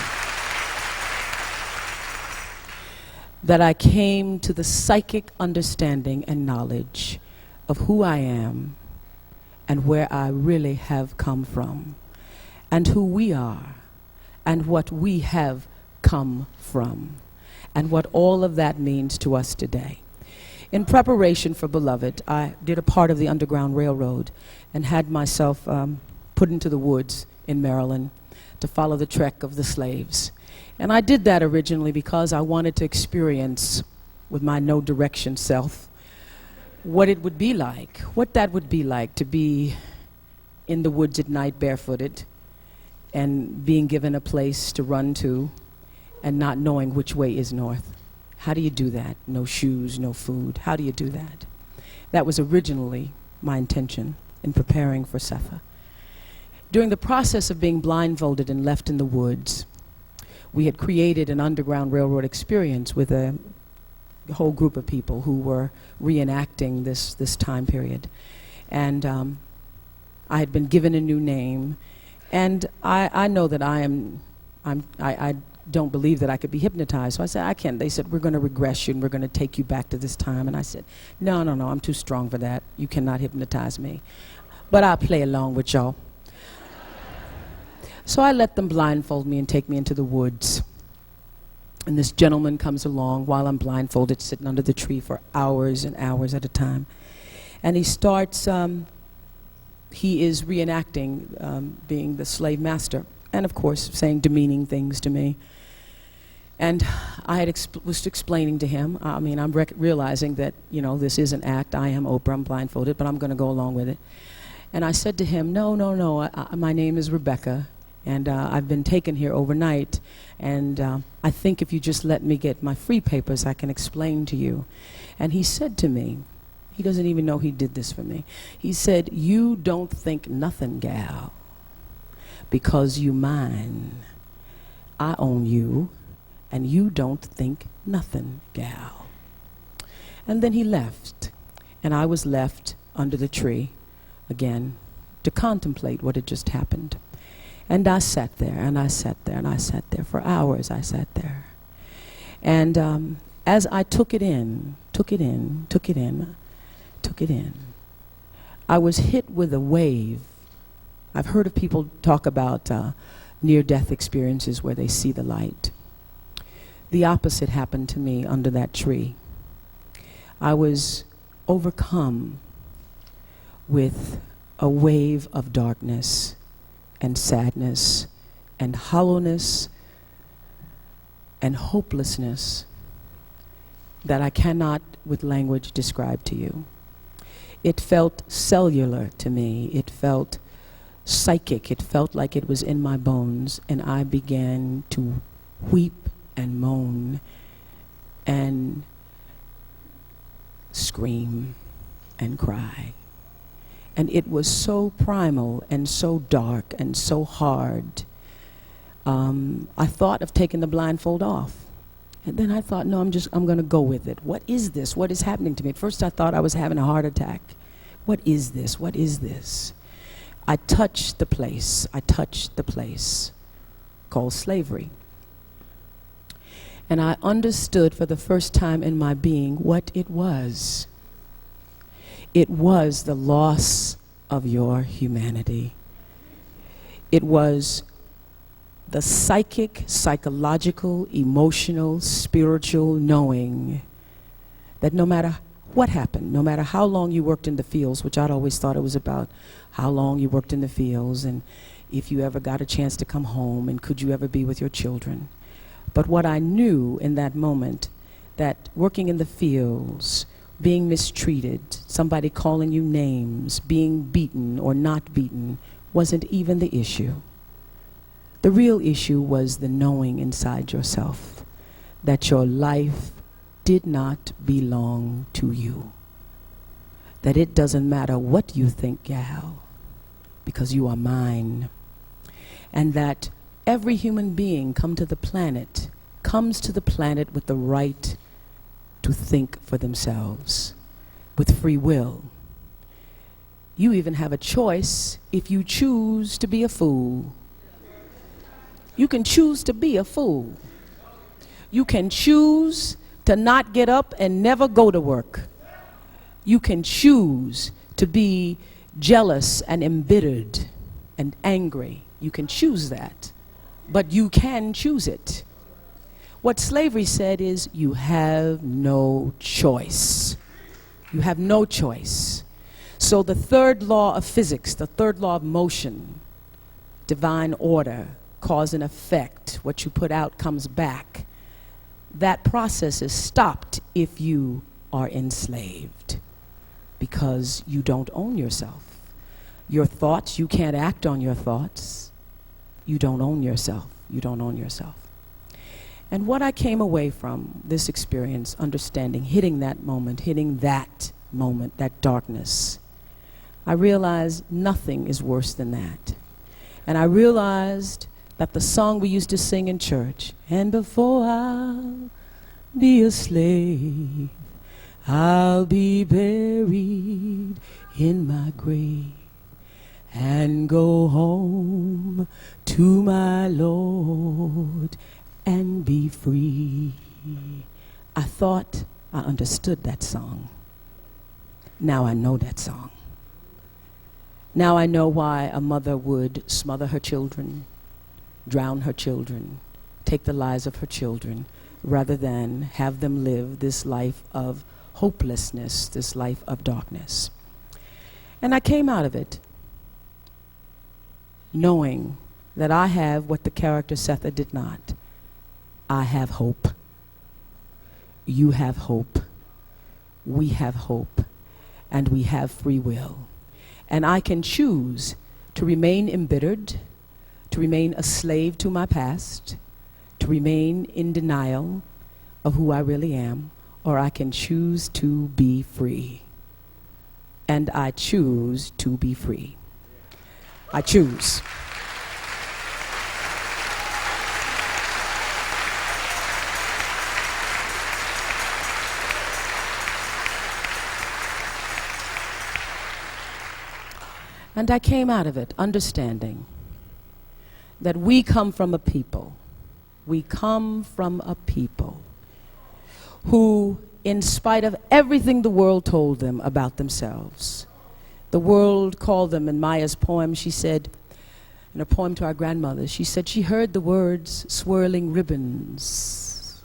that I came to the psychic understanding and knowledge of who I am and where I really have come from and who we are and what we have come from and what all of that means to us today. In preparation for Beloved, I did a part of the Underground Railroad and had myself put into the woods in Maryland to follow the trek of the slaves. And I did that originally because I wanted to experience with my no direction self what it would be like, what that would be like to be in the woods at night barefooted and being given a place to run to and not knowing which way is north. How do you do that? No shoes, no food. How do you do that? That was originally my intention in preparing for Cepha. During the process of being blindfolded and left in the woods, we had created an Underground Railroad experience with a whole group of people who were reenacting this time period. And I had been given a new name, and I know that I don't believe that I could be hypnotized. So I said, I can't. They said, we're going to regress you and we're going to take you back to this time. And I said, no, I'm too strong for that. You cannot hypnotize me. But I'll play along with y'all. So I let them blindfold me and take me into the woods. And this gentleman comes along while I'm blindfolded, sitting under the tree for hours and hours at a time. And he starts, he is reenacting being the slave master. And of course, saying demeaning things to me. And I was explaining to him, I'm realizing that, this is an act. I am Oprah, I'm blindfolded, but I'm going to go along with it. And I said to him, no, my name is Rebecca, and I've been taken here overnight. And I think if you just let me get my free papers, I can explain to you. And he said to me, he doesn't even know he did this for me. He said, you don't think nothing, gal, because you mine. I own you, and you don't think nothing, gal. And then he left, and I was left under the tree again to contemplate what had just happened. And I sat there, and I sat there, and I sat there. For hours I sat there. And as I took it in, I was hit with a wave. I've heard of people talk about near-death experiences where they see the light. The opposite happened to me under that tree. I was overcome with a wave of darkness and sadness and hollowness and hopelessness that I cannot with language describe to you. It felt cellular to me. It felt psychic. It felt like it was in my bones, and I began to weep and moan and scream and cry. And it was so primal and so dark and so hard. I thought of taking the blindfold off. And then I thought, no, I'm going to go with it. What is this? What is happening to me? At first I thought I was having a heart attack. What is this? What is this? I touched the place called slavery. And I understood for the first time in my being what it was. It was the loss of your humanity. It was the psychic, psychological, emotional, spiritual knowing that no matter what happened, no matter how long you worked in the fields, which I'd always thought it was about how long you worked in the fields and if you ever got a chance to come home and could you ever be with your children. But what I knew in that moment, that working in the fields, being mistreated, somebody calling you names, being beaten or not beaten, wasn't even the issue. The real issue was the knowing inside yourself that your life did not belong to you. That it doesn't matter what you think, gal, because you are mine. And that every human being comes to the planet with the right to think for themselves, with free will. You even have a choice if you choose to be a fool. You can choose to be a fool. You can choose to not get up and never go to work. You can choose to be jealous and embittered and angry. You can choose that, but you can choose it. What slavery said is you have no choice. You have no choice. So the third law of physics, the third law of motion, divine order, cause and effect, what you put out comes back. That process is stopped if you are enslaved because you don't own yourself. Your thoughts, you can't act on your thoughts. You don't own yourself. You don't own yourself. And what I came away from this experience, understanding, hitting that moment, that darkness, I realized nothing is worse than that. And I realized that the song we used to sing in church, and before I'll be a slave, I'll be buried in my grave and go home to my Lord and be free. I thought I understood that song. Now I know that song. Now I know why a mother would smother her children, drown her children, take the lives of her children, rather than have them live this life of hopelessness, this life of darkness. And I came out of it knowing that I have what the character Setha did not. I have hope. You have hope. We have hope. And we have free will. And I can choose to remain embittered, to remain a slave to my past, to remain in denial of who I really am, or I can choose to be free. And I choose to be free. I choose. And I came out of it understanding that we come from a people. We come from a people who, in spite of everything the world told them about themselves, the world called them, in Maya's poem, she said, in a poem to our grandmother, she said she heard the words swirling ribbons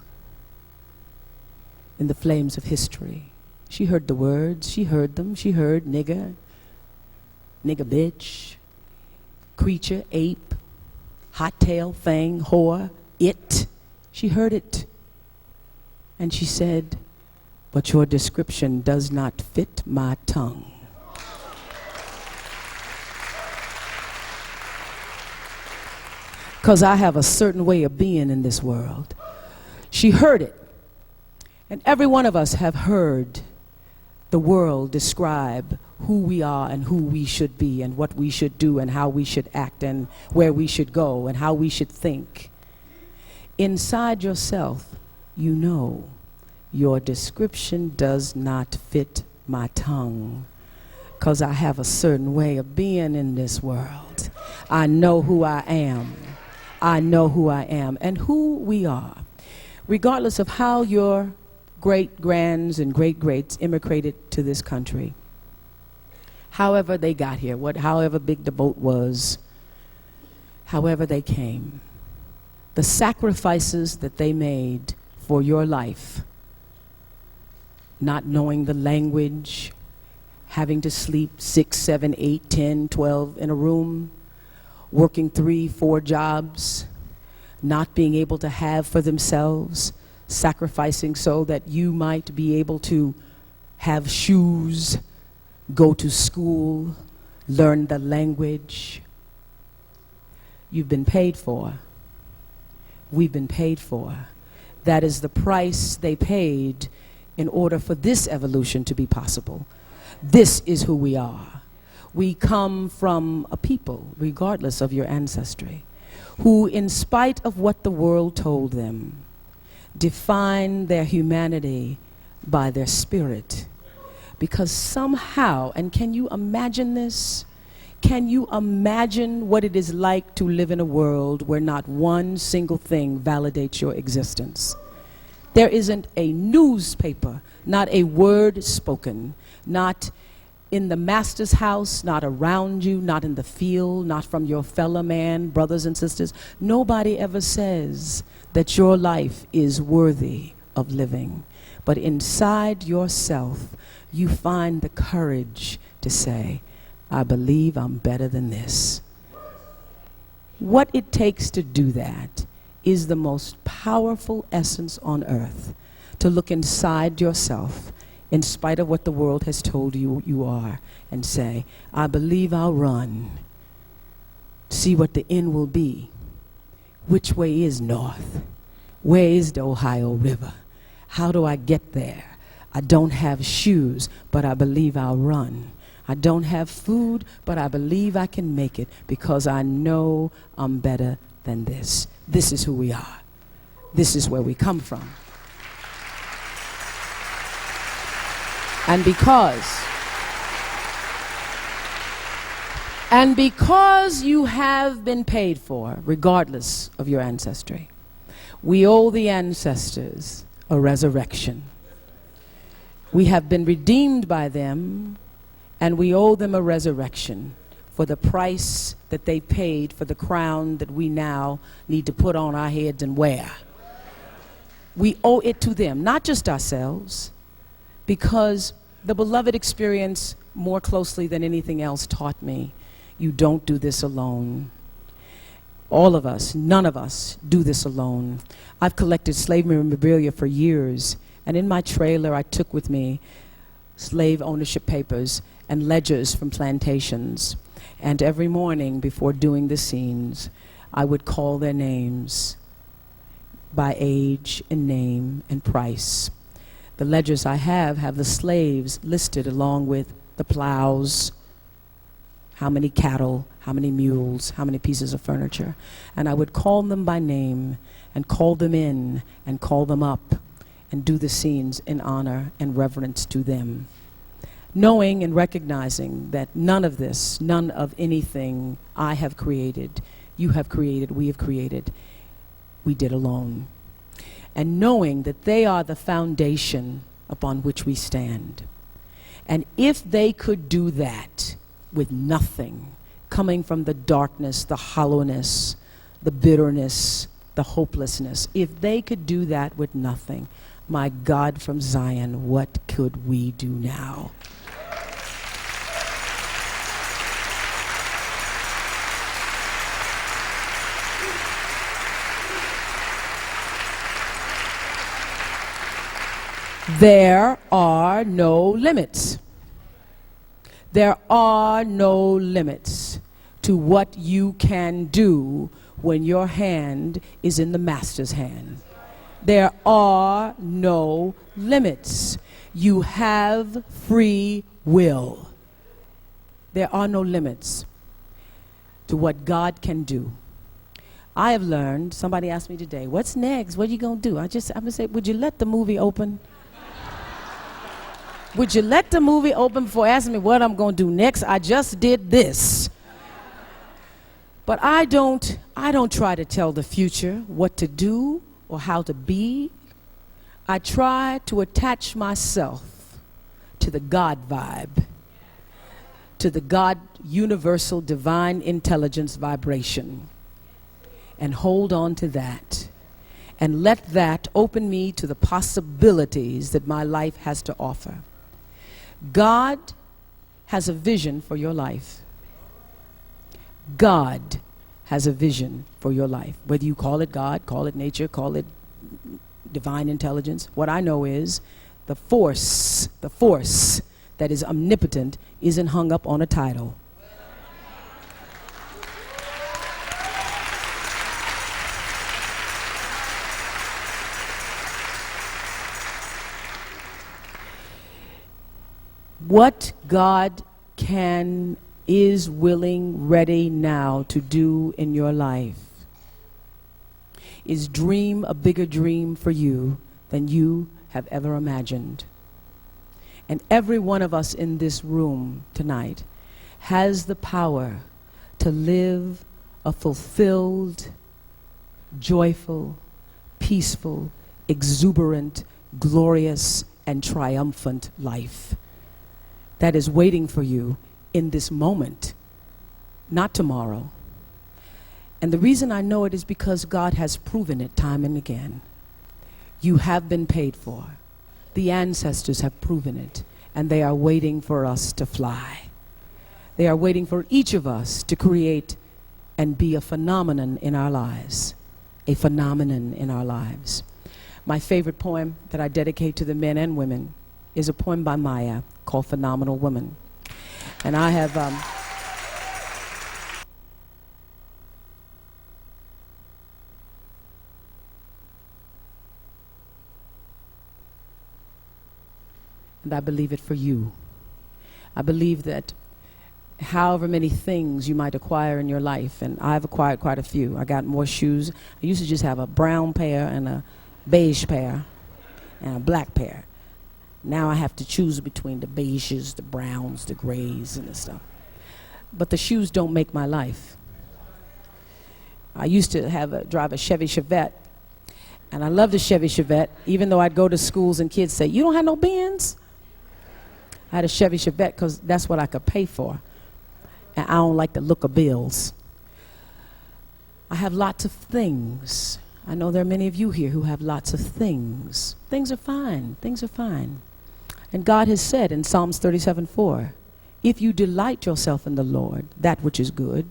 in the flames of history. She heard the words, she heard them, she heard nigger, nigger bitch, creature, ape, hot tail thing, whore, it. She heard it. And she said, but your description does not fit my tongue. Because I have a certain way of being in this world. She heard it. And every one of us have heard the world describe who we are and who we should be and what we should do and how we should act and where we should go and how we should think. Inside yourself, you know your description does not fit my tongue, because I have a certain way of being in this world. I know who I am. I know who I am and who we are. Regardless of how your great-grands and great-greats immigrated to this country, however they got here, however big the boat was, however they came, the sacrifices that they made for your life, not knowing the language, having to sleep 6, 7, 8, 10, 12 in a room, working 3, 4 jobs, not being able to have for themselves, sacrificing so that you might be able to have shoes, go to school, learn the language. You've been paid for. We've been paid for. That is the price they paid in order for this evolution to be possible. This is who we are. We come from a people, regardless of your ancestry, who, in spite of what the world told them, define their humanity by their spirit. Because somehow, and can you imagine this? Can you imagine what it is like to live in a world where not one single thing validates your existence? There isn't a newspaper, not a word spoken, not in the master's house, not around you, not in the field, not from your fellow man, brothers and sisters. Nobody ever says that your life is worthy of living. But inside yourself, you find the courage to say, I believe I'm better than this. What it takes to do that is the most powerful essence on earth, to look inside yourself in spite of what the world has told you you are, and say, I believe I'll run. See what the end will be. Which way is north? Where is the Ohio River? How do I get there? I don't have shoes, but I believe I'll run. I don't have food, but I believe I can make it because I know I'm better than this. This is who we are. This is where we come from. And because you have been paid for, regardless of your ancestry, we owe the ancestors a resurrection. We have been redeemed by them, and we owe them a resurrection for the price that they paid for the crown that we now need to put on our heads and wear. We owe it to them, not just ourselves, because the beloved experience more closely than anything else taught me, you don't do this alone. All of us, none of us, do this alone. I've collected slave memorabilia for years, and in my trailer I took with me slave ownership papers and ledgers from plantations. And every morning before doing the scenes, I would call their names by age and name and price. The ledgers I have the slaves listed along with the plows, how many cattle, how many mules, how many pieces of furniture. And I would call them by name and call them in and call them up and do the scenes in honor and reverence to them. Knowing and recognizing that none of this, none of anything I have created, you have created, we have created, we did alone. And knowing that they are the foundation upon which we stand. And if they could do that with nothing, coming from the darkness, the hollowness, the bitterness, the hopelessness, if they could do that with nothing, my God from Zion, what could we do now? There are no limits. There are no limits to what you can do when your hand is in the master's hand. There are no limits. You have free will. There are no limits to what God can do. I have learned, somebody asked me today, what's next? What are you going to do? I'm going to say, would you let the movie open? Would you let the movie open before asking me what I'm going to do next? I just did this. But I don't try to tell the future what to do or how to be. I try to attach myself to the God vibe, to the God universal divine intelligence vibration, and hold on to that. And let that open me to the possibilities that my life has to offer. God has a vision for your life. God has a vision for your life. Whether you call it God, call it nature, call it divine intelligence, what I know is the force that is omnipotent isn't hung up on a title. What God is willing, ready now to do in your life is dream a bigger dream for you than you have ever imagined. And every one of us in this room tonight has the power to live a fulfilled, joyful, peaceful, exuberant, glorious, and triumphant life that is waiting for you in this moment, not tomorrow. And the reason I know it is because God has proven it time and again. You have been paid for. The ancestors have proven it, and they are waiting for us to fly. They are waiting for each of us to create and be a phenomenon in our lives. A phenomenon in our lives. My favorite poem that I dedicate to the men and women is a poem by Maya called Phenomenal Woman. And I have and I believe it for you. I believe that however many things you might acquire in your life, and I've acquired quite a few. I got more shoes. I used to just have a brown pair and a beige pair and a black pair. Now I have to choose between the beiges, the browns, the grays, and the stuff. But the shoes don't make my life. I used to drive a Chevy Chevette, and I loved the Chevy Chevette, even though I'd go to schools and kids say, "You don't have no Benz?" I had a Chevy Chevette because that's what I could pay for. And I don't like the look of bills. I have lots of things. I know there are many of you here who have lots of things. Things are fine. Things are fine. And God has said in Psalms 37:4, if you delight yourself in the Lord, that which is good,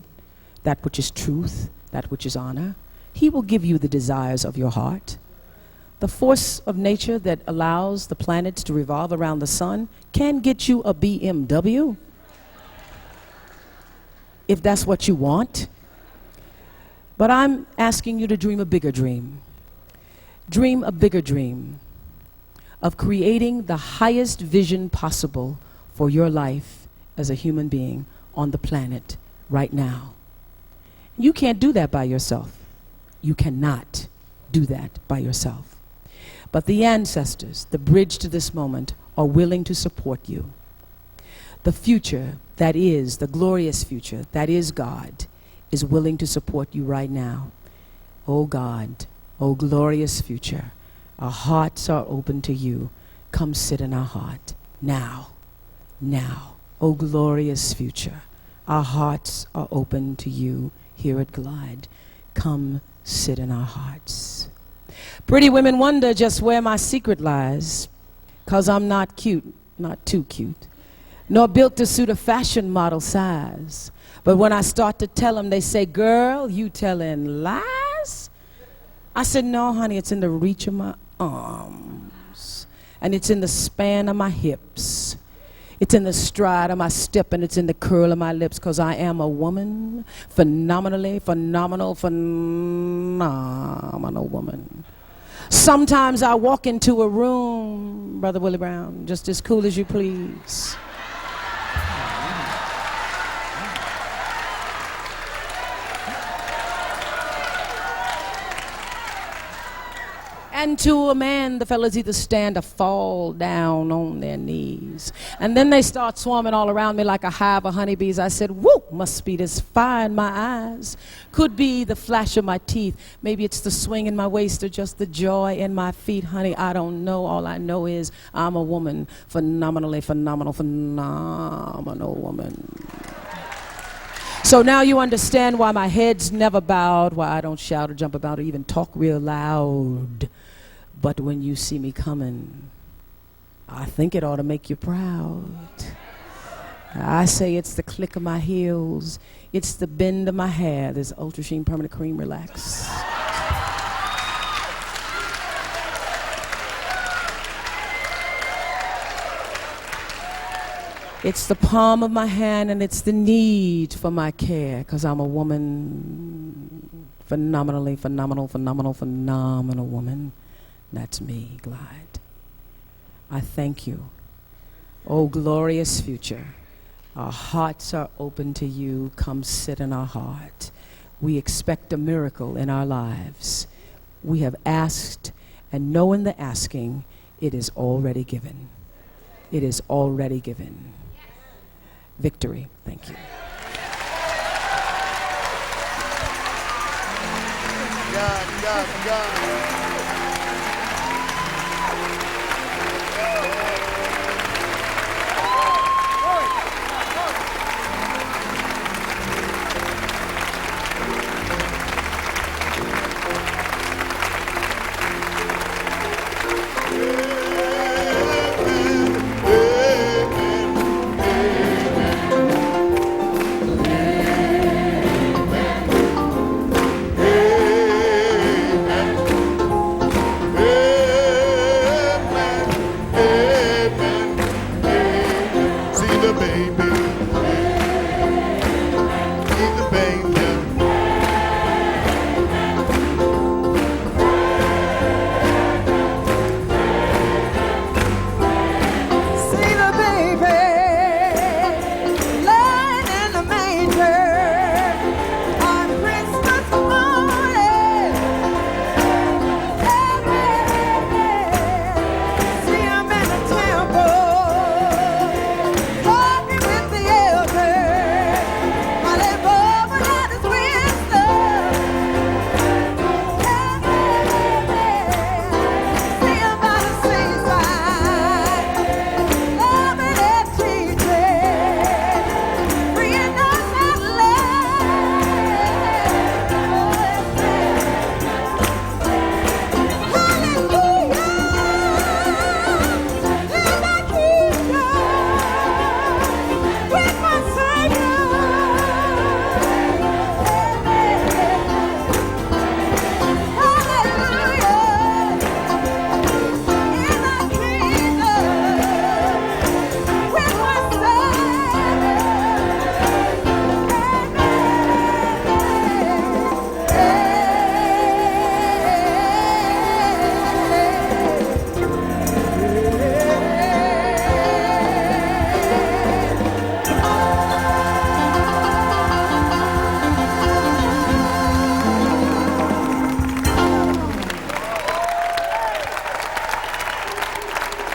that which is truth, that which is honor, He will give you the desires of your heart. The force of nature that allows the planets to revolve around the sun can get you a BMW if that's what you want. But I'm asking you to dream a bigger dream. Dream a bigger dream of creating the highest vision possible for your life as a human being on the planet right now. You can't do that by yourself. You cannot do that by yourself. But the ancestors, the bridge to this moment, are willing to support you. The future, that is, the glorious future, that is God, is willing to support you right now. Oh God, oh glorious future, our hearts are open to you. Come sit in our heart now, now. Oh glorious future, our hearts are open to you here at Glide. Come sit in our hearts. Pretty women wonder just where my secret lies, 'cause I'm not cute, not too cute, nor built to suit a fashion model size. But when I start to tell them, they say, "Girl, you telling lies?" I said, "No, honey, it's in the reach of my arms." and it's in the span of my hips. It's in the stride of my step, and it's in the curl of my lips, because I am a woman, phenomenal woman. Sometimes I walk into a room, Brother Willie Brown, just as cool as you please. And to a man, the fellas either stand or fall down on their knees. And then they start swarming all around me like a hive of honeybees. I said, whoa, must be this fire in my eyes. Could be the flash of my teeth. Maybe it's the swing in my waist or just the joy in my feet. Honey, I don't know. All I know is I'm a woman. Phenomenal woman. So now you understand why my head's never bowed, why I don't shout or jump about or even talk real loud. But when you see me coming, I think it ought to make you proud. I say it's the click of my heels, it's the bend of my hair, this Ultra Sheen Permanent Cream Relax. It's the palm of my hand, and it's the need for my care, because I'm a woman, phenomenal woman. That's me, Glide. I thank you. Oh, glorious future. Our hearts are open to you. Come sit in our heart. We expect a miracle in our lives. We have asked, and knowing the asking, it is already given. It is already given. Victory. Thank you. God.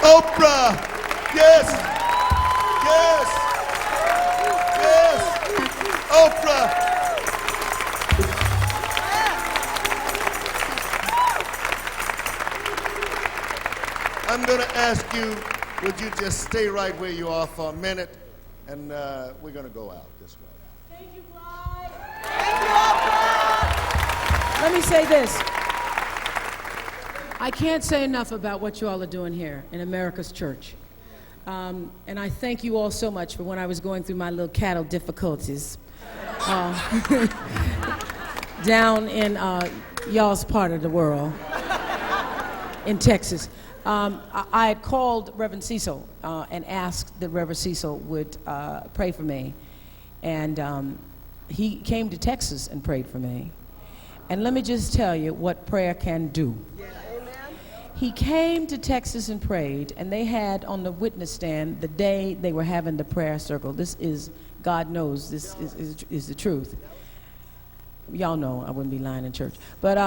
Oprah! Yes! Yes! Yes! Oprah! I'm going to ask you, would you just stay right where you are for a minute, and we're going to go out this way. Thank you, Clyde. Thank you, Oprah. Let me say this. I can't say enough about what you all are doing here in America's church. And I thank you all so much for when I was going through my little cattle difficulties down in y'all's part of the world, in Texas. I had called Reverend Cecil and asked that Reverend Cecil would pray for me. And he came to Texas and prayed for me. And let me just tell you what prayer can do. He came to Texas and prayed, and they had on the witness stand the day they were having the prayer circle. This is, God knows, this is the truth. Y'all know I wouldn't be lying in church. But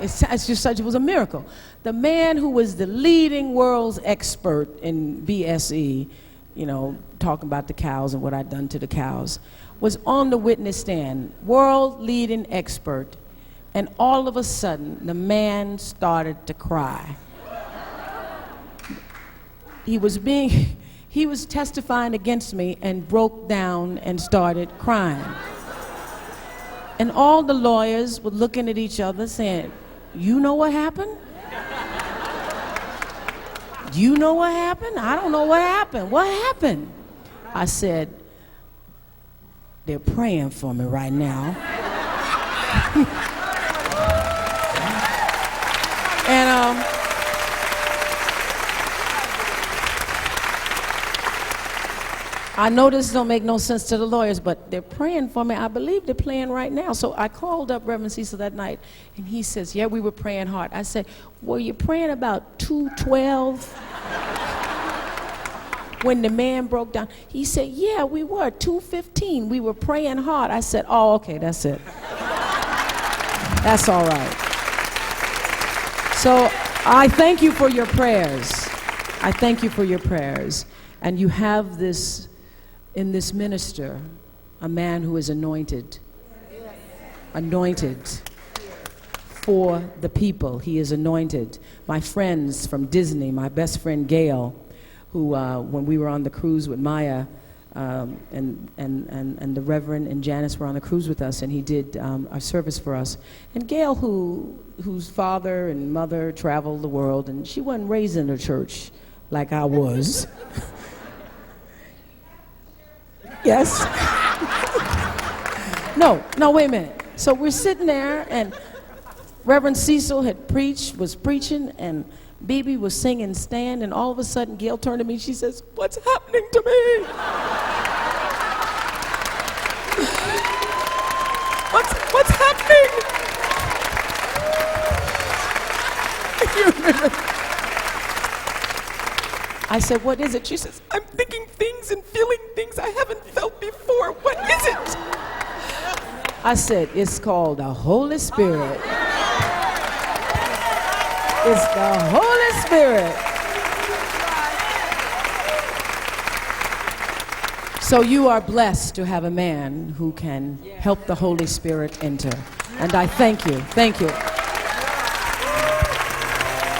it's just such, it was a miracle. The man who was the leading world's expert in BSE, you know, talking about the cows and what I'd done to the cows, was on the witness stand, world leading expert. And all of a sudden, the man started to cry. He was testifying against me and broke down and started crying. And all the lawyers were looking at each other saying, "You know what happened? You know what happened? I don't know what happened. What happened?" I said, "They're praying for me right now." And I know this don't make no sense to the lawyers, but they're praying for me. I believe they're praying right now. So I called up Reverend Cecil that night, and he says, "Yeah, we were praying hard." I said, "Were you praying about 2:12 when the man broke down?" He said, "Yeah, we were, 2:15. We were praying hard." I said, "Oh, okay, that's it. That's all right." So I thank you for your prayers. I thank you for your prayers. And you have this, in this minister, a man who is anointed. Anointed for the people. He is anointed. My friends from Disney, my best friend Gail, who when we were on the cruise with Maya, and the Reverend and Janice were on the cruise with us, and he did our service for us. And Gail, whose father and mother traveled the world, and she wasn't raised in a church like I was. Yes. No, wait a minute. So we're sitting there, and Reverend Cecil was preaching, and BB was singing Stand, and all of a sudden Gail turned to me, she says, "What's happening to me? What's happening?" I said, "What is it?" She says, "I'm thinking things and feeling things I haven't felt before. What is it?" I said, "It's called the Holy Spirit. It's the Holy Spirit." So you are blessed to have a man who can help the Holy Spirit enter. And I thank you. Thank you.